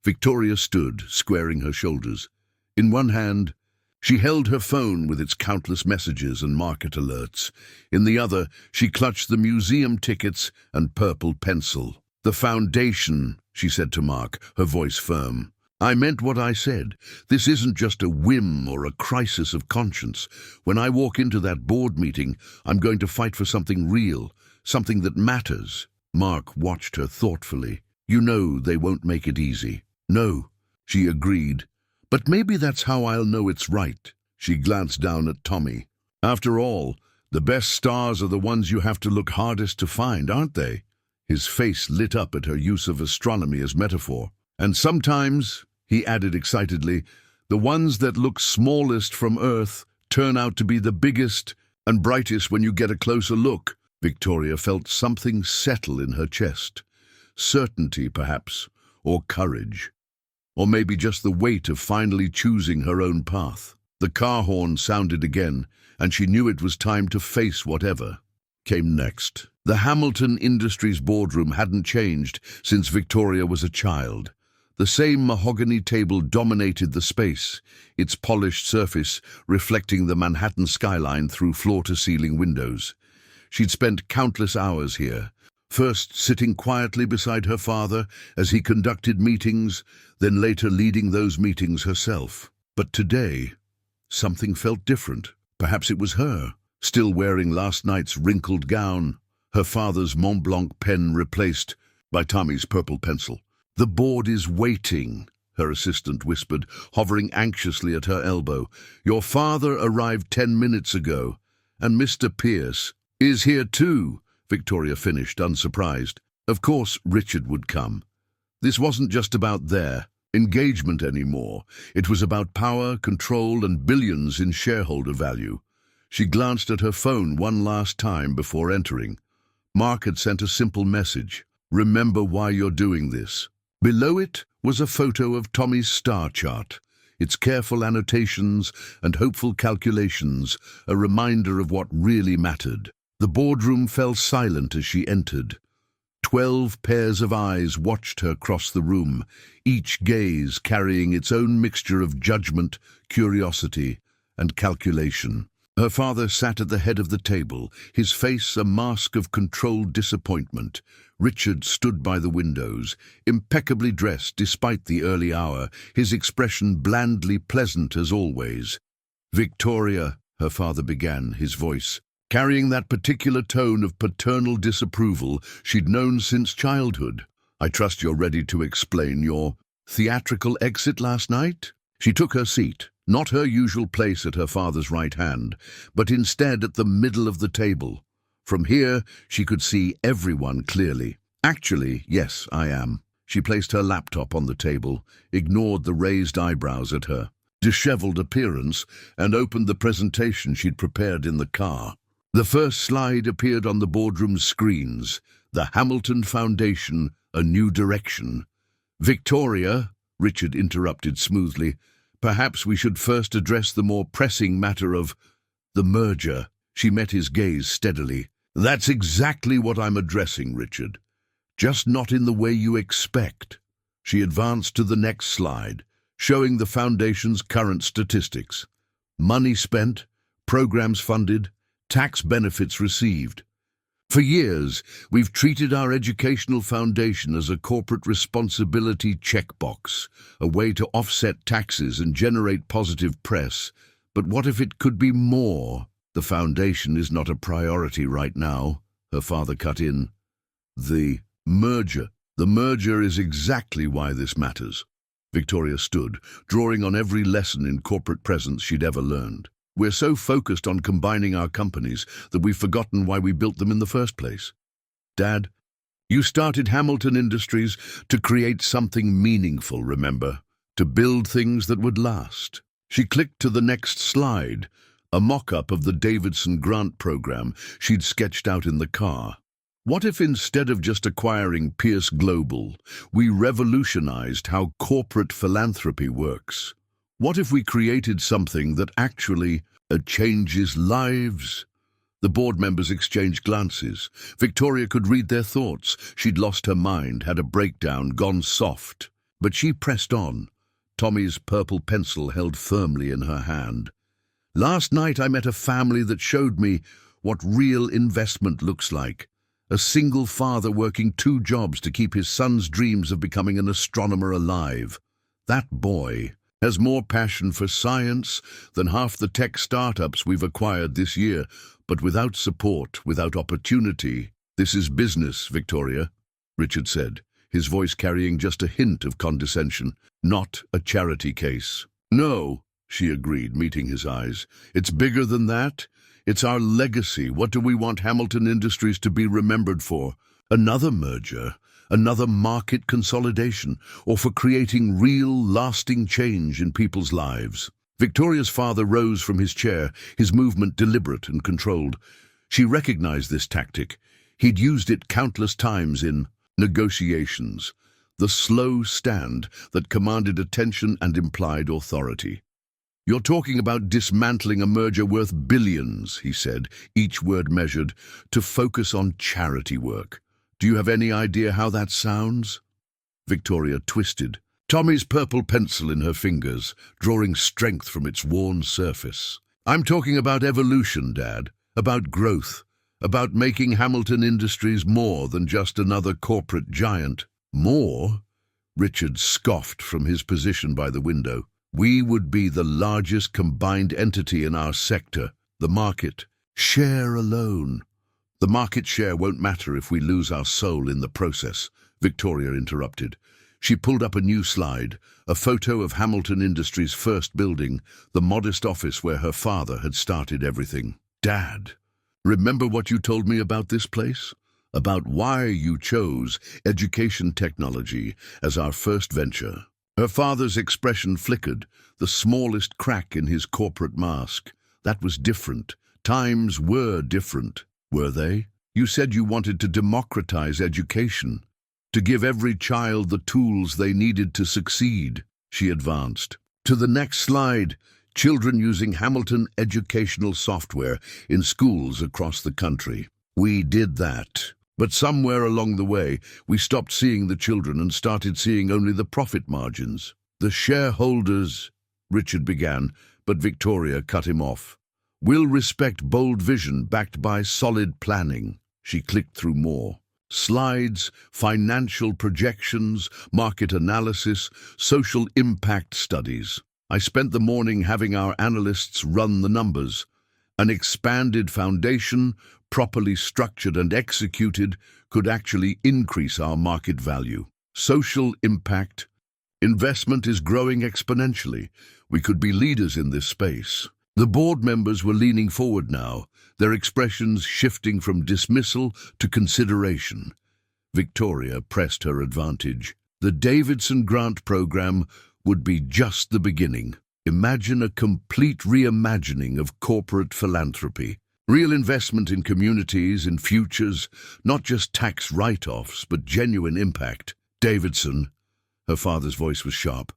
A: Victoria stood, squaring her shoulders. In one hand, she held her phone with its countless messages and market alerts. In the other, she clutched the museum tickets and purple pencil. "The foundation," she said to Mark, her voice firm. "I meant what I said. This isn't just a whim or a crisis of conscience. When I walk into that board meeting, I'm going to fight for something real, something that matters." Mark watched her thoughtfully. "You know they won't make it easy." "No," she agreed. "But maybe that's how I'll know it's right." She glanced down at Tommy. "After all, the best stars are the ones you have to look hardest to find, aren't they?" His face lit up at her use of astronomy as metaphor. "And sometimes," he added excitedly, "the ones that look smallest from Earth turn out to be the biggest and brightest when you get a closer look." Victoria felt something settle in her chest. Certainty, perhaps, or courage. Or maybe just the weight of finally choosing her own path. The car horn sounded again, and she knew it was time to face whatever came next. The Hamilton Industries boardroom hadn't changed since Victoria was a child. The same mahogany table dominated the space, its polished surface reflecting the Manhattan skyline through floor-to-ceiling windows. She'd spent countless hours here, first sitting quietly beside her father as he conducted meetings, then later leading those meetings herself. But today, something felt different. Perhaps it was her, still wearing last night's wrinkled gown, her father's Mont Blanc pen replaced by Tommy's purple pencil. "The board is waiting," her assistant whispered, hovering anxiously at her elbow. "Your father arrived 10 minutes ago, and Mr. Pierce is here too," Victoria finished, unsurprised. Of course Richard would come. This wasn't just about their engagement anymore. It was about power, control, and billions in shareholder value. She glanced at her phone one last time before entering. Mark had sent a simple message: "Remember why you're doing this." Below it was a photo of Tommy's star chart, its careful annotations and hopeful calculations, a reminder of what really mattered. The boardroom fell silent as she entered. 12 pairs of eyes watched her cross the room, each gaze carrying its own mixture of judgment, curiosity, and calculation. Her father sat at the head of the table, his face a mask of controlled disappointment. Richard stood by the windows, impeccably dressed despite the early hour, his expression blandly pleasant as always. "Victoria," her father began, his voice carrying that particular tone of paternal disapproval she'd known since childhood. "I trust you're ready to explain your theatrical exit last night?" She took her seat, not her usual place at her father's right hand, but instead at the middle of the table. From here, she could see everyone clearly. "Actually, yes, I am." She placed her laptop on the table, ignored the raised eyebrows at her disheveled appearance, and opened the presentation she'd prepared in the car. The first slide appeared on the boardroom screens: the Hamilton Foundation, a new direction. "Victoria," Richard interrupted smoothly, "perhaps we should first address the more pressing matter of the merger." She met his gaze steadily. "That's exactly what I'm addressing, Richard. Just not in the way you expect." She advanced to the next slide, showing the Foundation's current statistics. Money spent, programs funded, tax benefits received. "For years, we've treated our educational foundation as a corporate responsibility checkbox, a way to offset taxes and generate positive press. But what if it could be more?" "The foundation is not a priority right now," her father cut in. The merger is exactly why this matters." Victoria stood, drawing on every lesson in corporate presence she'd ever learned. "We're so focused on combining our companies that we've forgotten why we built them in the first place. Dad, you started Hamilton Industries to create something meaningful, remember? To build things that would last." She clicked to the next slide, a mock-up of the Davidson grant program she'd sketched out in the car. "What if instead of just acquiring Pierce Global, we revolutionized how corporate philanthropy works? What if we created something that actually changes lives?" The board members exchanged glances. Victoria could read their thoughts. She'd lost her mind, had a breakdown, gone soft. But she pressed on, Tommy's purple pencil held firmly in her hand. "Last night I met a family that showed me what real investment looks like. A single father working 2 jobs to keep his son's dreams of becoming an astronomer alive. That boy has more passion for science than half the tech startups we've acquired this year, but without support, without opportunity." "This is business, Victoria," Richard said, his voice carrying just a hint of condescension, "not a charity case." "No," she agreed, meeting his eyes. "It's bigger than that. It's our legacy. What do we want Hamilton Industries to be remembered for? Another merger? Another market consolidation, or for creating real, lasting change in people's lives?" Victoria's father rose from his chair, his movement deliberate and controlled. She recognized this tactic. He'd used it countless times in negotiations, the slow stand that commanded attention and implied authority. "You're talking about dismantling a merger worth billions," he said, each word measured, "to focus on charity work. Do you have any idea how that sounds?" Victoria twisted, Tommy's purple pencil in her fingers, drawing strength from its worn surface. "I'm talking about evolution, Dad, about growth, about making Hamilton Industries more than just another corporate giant." "More?" Richard scoffed from his position by the window. "We would be the largest combined entity in our sector, the market share alone." "The market share won't matter if we lose our soul in the process," Victoria interrupted. She pulled up a new slide, a photo of Hamilton Industries' first building, the modest office where her father had started everything. "Dad, remember what you told me about this place? About why you chose education technology as our first venture?" Her father's expression flickered, the smallest crack in his corporate mask. "That was different. Times were different, were they? You said you wanted to democratize education, to give every child the tools they needed to succeed." She advanced. "To the next slide. Children using Hamilton educational software in schools across the country. We did that. But somewhere along the way, we stopped seeing the children and started seeing only the profit margins. The shareholders," Richard began, but Victoria cut him off. "Will respect bold vision backed by solid planning." She clicked through more. Slides, financial projections, market analysis, social impact studies. I spent the morning having our analysts run the numbers. An expanded foundation, properly structured and executed, could actually increase our market value. Social impact. Investment is growing exponentially. We could be leaders in this space. The board members were leaning forward now, their expressions shifting from dismissal to consideration. Victoria pressed her advantage. The Davidson grant program would be just the beginning. Imagine a complete reimagining of corporate philanthropy. Real investment in communities, in futures, not just tax write-offs, but genuine impact. "Davidson," her father's voice was sharp.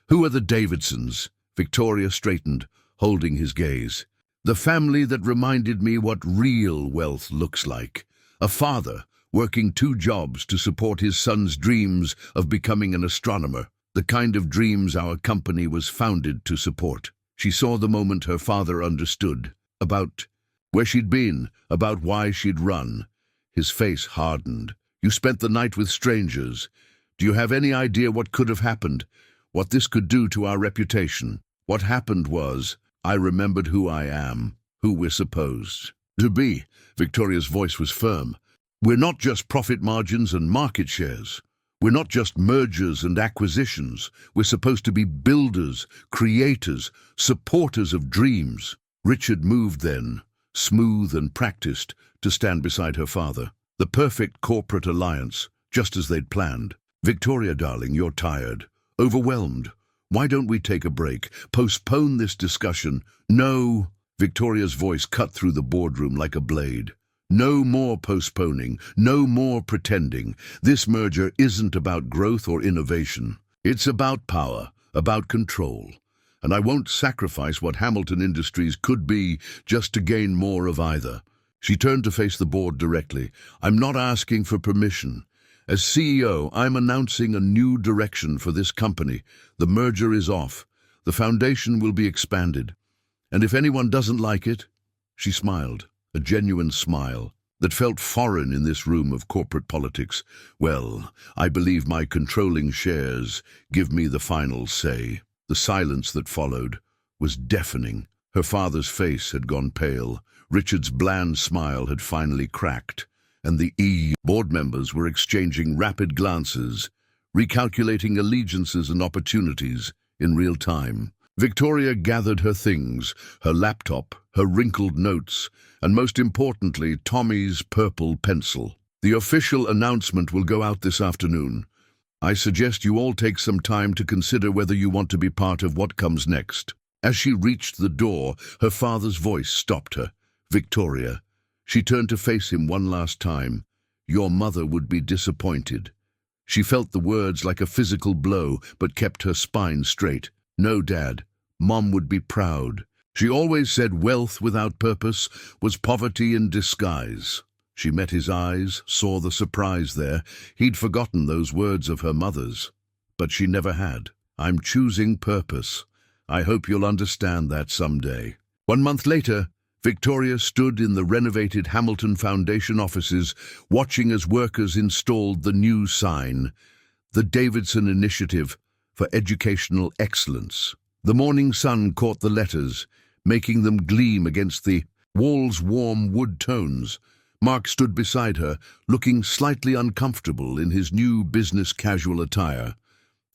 A: "Who are the Davidsons?" Victoria straightened, holding his gaze. "The family that reminded me what real wealth looks like. A father working 2 jobs to support his son's dreams of becoming an astronomer, the kind of dreams our company was founded to support." She saw the moment her father understood, about where she'd been, about why she'd run. His face hardened. "You spent the night with strangers. Do you have any idea what could have happened? What this could do to our reputation?" "What happened was, I remembered who I am, who we're supposed to be." Victoria's voice was firm. "We're not just profit margins and market shares. We're not just mergers and acquisitions. We're supposed to be builders, creators, supporters of dreams." Richard moved then, smooth and practiced, to stand beside her father. The perfect corporate alliance, just as they'd planned. "Victoria, darling, you're tired, overwhelmed. Why don't we take a break? Postpone this discussion." "No." Victoria's voice cut through the boardroom like a blade. "No more postponing, no more pretending. This merger isn't about growth or innovation. It's about power, about control. And I won't sacrifice what Hamilton Industries could be just to gain more of either." She turned to face the board directly. "I'm not asking for permission. As CEO, I'm announcing a new direction for this company. The merger is off. The foundation will be expanded. And if anyone doesn't like it..." She smiled, a genuine smile that felt foreign in this room of corporate politics. "Well, I believe my controlling shares give me the final say." The silence that followed was deafening. Her father's face had gone pale. Richard's bland smile had finally cracked, and the board members were exchanging rapid glances, recalculating allegiances and opportunities in real time. Victoria gathered her things, her laptop, her wrinkled notes, and most importantly, Tommy's purple pencil. "The official announcement will go out this afternoon. I suggest you all take some time to consider whether you want to be part of what comes next." As she reached the door, her father's voice stopped her. "Victoria." She turned to face him one last time. "Your mother would be disappointed." She felt the words like a physical blow, but kept her spine straight. "No, Dad. Mom would be proud. She always said wealth without purpose was poverty in disguise." She met his eyes, saw the surprise there. He'd forgotten those words of her mother's. But she never had. "I'm choosing purpose. I hope you'll understand that someday." 1 month later, Victoria stood in the renovated Hamilton Foundation offices, watching as workers installed the new sign, the Davidson Initiative for Educational Excellence. The morning sun caught the letters, making them gleam against the wall's warm wood tones. Mark stood beside her, looking slightly uncomfortable in his new business casual attire.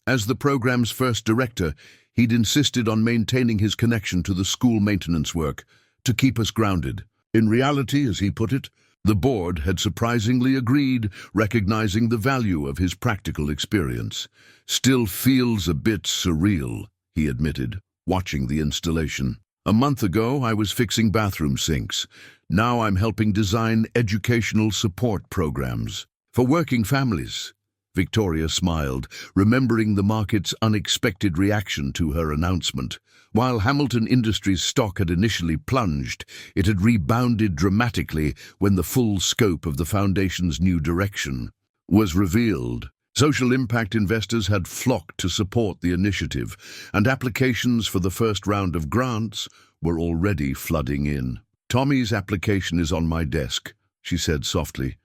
A: As the program's first director, he'd insisted on maintaining his connection to the school maintenance work to keep us grounded. In reality, as he put it, the board had surprisingly agreed, recognizing the value of his practical experience. "Still feels a bit surreal," he admitted, watching the installation. "A month ago, I was fixing bathroom sinks. Now I'm helping design educational support programs for working families." Victoria smiled, remembering the market's unexpected reaction to her announcement. While Hamilton Industries' stock had initially plunged, it had rebounded dramatically when the full scope of the foundation's new direction was revealed. Social impact investors had flocked to support the initiative, and applications for the first round of grants were already flooding in. "Tommy's application is on my desk," she said softly.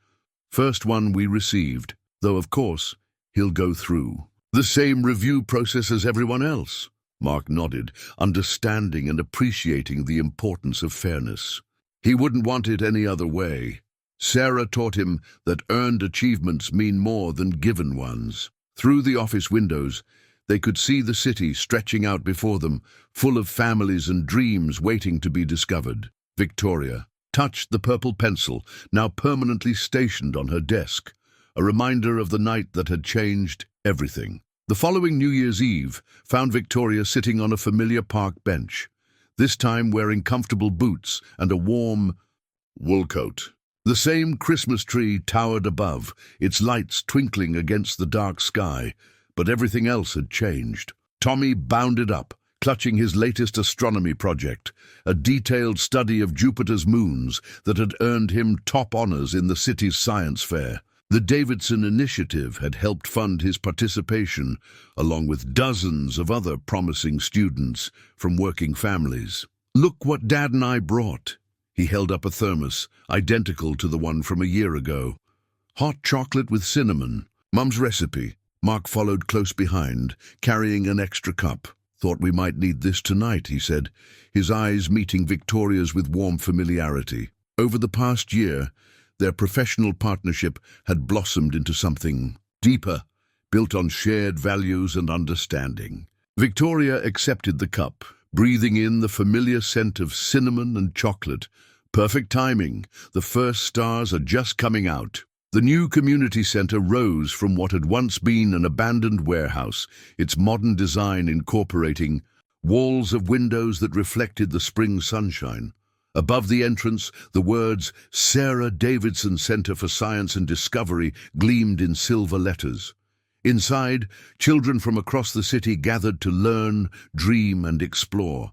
A: "First one we received, though of course he'll go through the same review process as everyone else." Mark nodded, understanding and appreciating the importance of fairness. He wouldn't want it any other way. Sarah taught him that earned achievements mean more than given ones. Through the office windows, they could see the city stretching out before them, full of families and dreams waiting to be discovered. Victoria touched the purple pencil, now permanently stationed on her desk, a reminder of the night that had changed everything. The following New Year's Eve found Victoria sitting on a familiar park bench, this time wearing comfortable boots and a warm wool coat. The same Christmas tree towered above, its lights twinkling against the dark sky, but everything else had changed. Tommy bounded up, clutching his latest astronomy project, a detailed study of Jupiter's moons that had earned him top honors in the city's science fair. The Davidson initiative had helped fund his participation, along with dozens of other promising students from working families. "Look what Dad and I brought." He held up a thermos, identical to the one from a year ago. "Hot chocolate with cinnamon. Mum's recipe." Mark followed close behind, carrying an extra cup. "Thought we might need this tonight," he said, his eyes meeting Victoria's with warm familiarity. Over the past year, their professional partnership had blossomed into something deeper, built on shared values and understanding. Victoria accepted the cup, breathing in the familiar scent of cinnamon and chocolate. Perfect timing. The first stars are just coming out. The new community center rose from what had once been an abandoned warehouse, its modern design incorporating walls of windows that reflected the spring sunshine. Above the entrance, the words Sarah Davidson Center for Science and Discovery gleamed in silver letters. Inside, children from across the city gathered to learn, dream, and explore.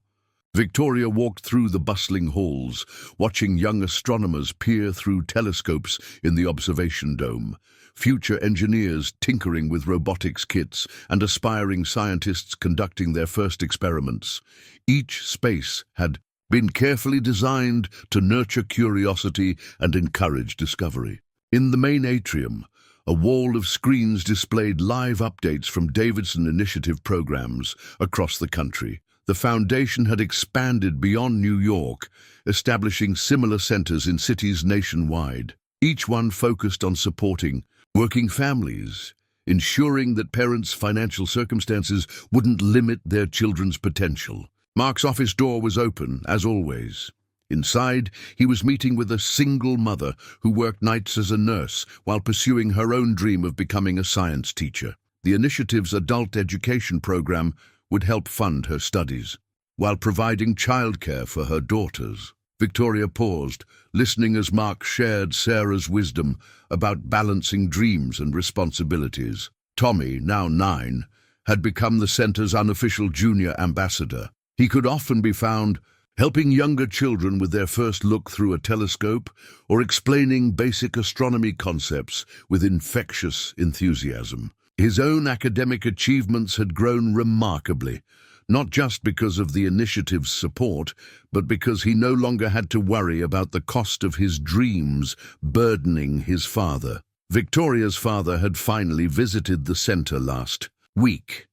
A: Victoria walked through the bustling halls, watching young astronomers peer through telescopes in the observation dome, future engineers tinkering with robotics kits, and aspiring scientists conducting their first experiments. Each space had been carefully designed to nurture curiosity and encourage discovery. In the main atrium, a wall of screens displayed live updates from Davidson Initiative programs across the country. The foundation had expanded beyond New York, establishing similar centers in cities nationwide, each one focused on supporting working families, ensuring that parents' financial circumstances wouldn't limit their children's potential. Mark's office door was open, as always. Inside, he was meeting with a single mother who worked nights as a nurse while pursuing her own dream of becoming a science teacher. The initiative's adult education program would help fund her studies, while providing childcare for her daughters. Victoria paused, listening as Mark shared Sarah's wisdom about balancing dreams and responsibilities. Tommy, now 9, had become the center's unofficial junior ambassador. He could often be found helping younger children with their first look through a telescope or explaining basic astronomy concepts with infectious enthusiasm. His own academic achievements had grown remarkably, not just because of the initiative's support, but because he no longer had to worry about the cost of his dreams burdening his father. Victoria's father had finally visited the center last week.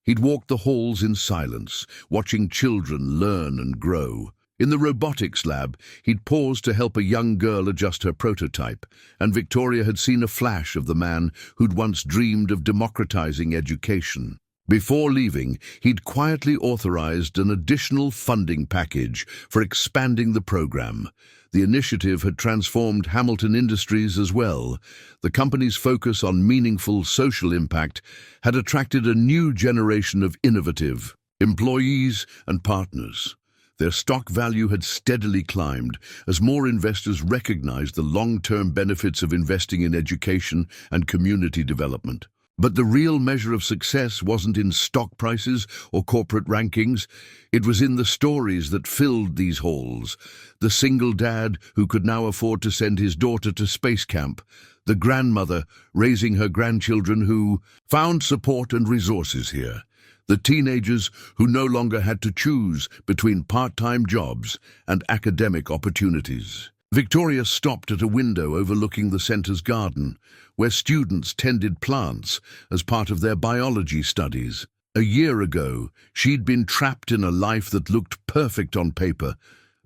A: He'd walked the halls in silence, watching children learn and grow. In the robotics lab, he'd paused to help a young girl adjust her prototype, and Victoria had seen a flash of the man who'd once dreamed of democratizing education. Before leaving, he'd quietly authorized an additional funding package for expanding the program. The initiative had transformed Hamilton Industries as well. The company's focus on meaningful social impact had attracted a new generation of innovative employees and partners. Their stock value had steadily climbed as more investors recognized the long-term benefits of investing in education and community development. But the real measure of success wasn't in stock prices or corporate rankings. It was in the stories that filled these halls. The single dad who could now afford to send his daughter to space camp. The grandmother raising her grandchildren who found support and resources here. The teenagers who no longer had to choose between part-time jobs and academic opportunities. Victoria stopped at a window overlooking the center's garden, where students tended plants as part of their biology studies. A year ago, she'd been trapped in a life that looked perfect on paper,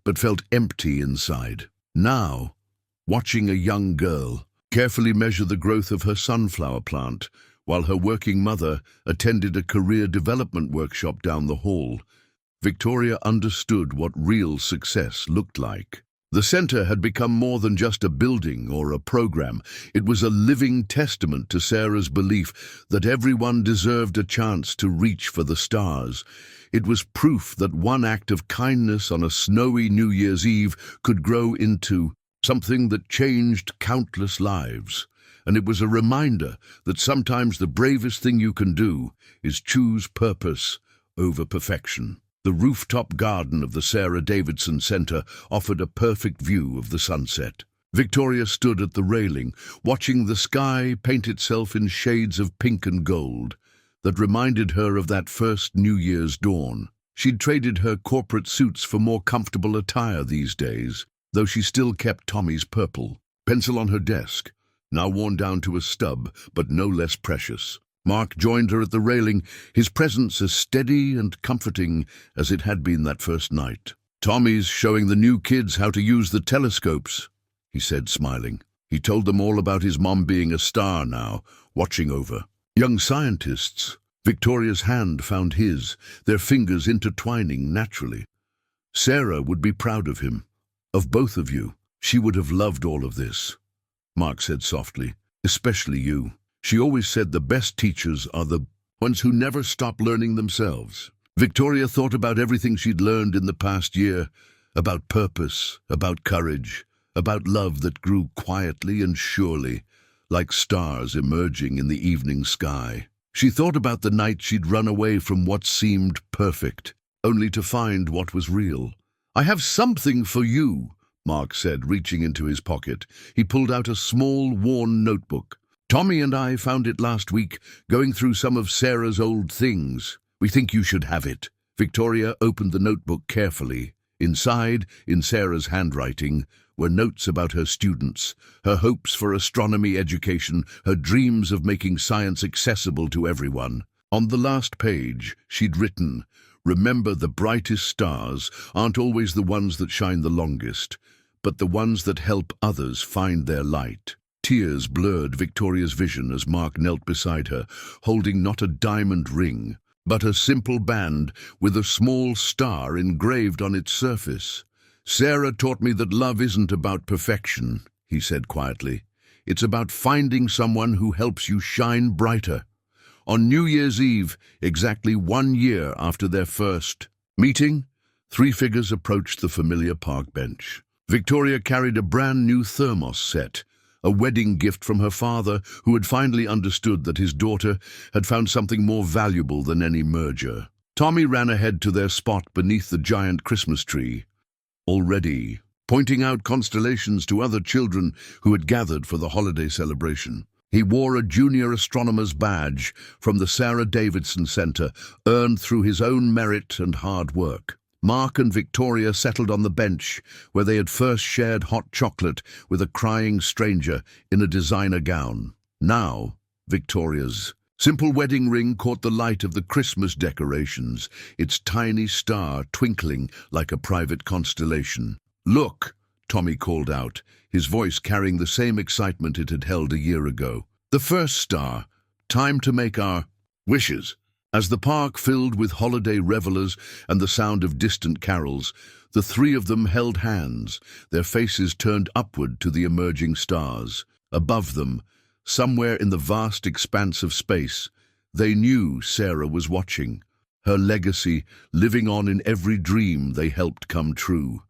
A: but felt empty inside. Now, watching a young girl carefully measure the growth of her sunflower plant, while her working mother attended a career development workshop down the hall, Victoria understood what real success looked like. The center had become more than just a building or a program. It was a living testament to Sarah's belief that everyone deserved a chance to reach for the stars. It was proof that one act of kindness on a snowy New Year's Eve could grow into something that changed countless lives. And it was a reminder that sometimes the bravest thing you can do is choose purpose over perfection. The rooftop garden of the Sarah Davidson Center offered a perfect view of the sunset. Victoria stood at the railing, watching the sky paint itself in shades of pink and gold that reminded her of that first New Year's dawn. She'd traded her corporate suits for more comfortable attire these days, though she still kept Tommy's purple. Pencil on her desk, now worn down to a stub, but no less precious. Mark joined her at the railing, his presence as steady and comforting as it had been that first night. "Tommy's showing the new kids how to use the telescopes," he said, smiling. He told them all about his mom being a star now, watching over. Young scientists. Victoria's hand found his, their fingers intertwining naturally. Sarah would be proud of him, of both of you. She would have loved all of this, Mark said softly, especially you. She always said the best teachers are the ones who never stop learning themselves. Victoria thought about everything she'd learned in the past year, about purpose, about courage, about love that grew quietly and surely, like stars emerging in the evening sky. She thought about the night she'd run away from what seemed perfect, only to find what was real. "I have something for you," Mark said, reaching into his pocket. He pulled out a small, worn notebook. "Tommy and I found it last week, going through some of Sarah's old things. We think you should have it." Victoria opened the notebook carefully. Inside, in Sarah's handwriting, were notes about her students, her hopes for astronomy education, her dreams of making science accessible to everyone. On the last page, she'd written, "Remember, the brightest stars aren't always the ones that shine the longest, but the ones that help others find their light." Tears blurred Victoria's vision as Mark knelt beside her, holding not a diamond ring, but a simple band with a small star engraved on its surface. "Sarah taught me that love isn't about perfection," he said quietly. "It's about finding someone who helps you shine brighter." On New Year's Eve, exactly 1 year after their first meeting, three figures approached the familiar park bench. Victoria carried a brand new thermos set, a wedding gift from her father, who had finally understood that his daughter had found something more valuable than any merger. Tommy ran ahead to their spot beneath the giant Christmas tree, already pointing out constellations to other children who had gathered for the holiday celebration. He wore a junior astronomer's badge from the Sarah Davidson Center, earned through his own merit and hard work. Mark and Victoria settled on the bench where they had first shared hot chocolate with a crying stranger in a designer gown. Now, Victoria's simple wedding ring caught the light of the Christmas decorations, its tiny star twinkling like a private constellation. "Look," Tommy called out, his voice carrying the same excitement it had held a year ago. "The first star. Time to make our wishes." As the park filled with holiday revelers and the sound of distant carols, the three of them held hands, their faces turned upward to the emerging stars. Above them, somewhere in the vast expanse of space, they knew Sarah was watching, her legacy living on in every dream they helped come true.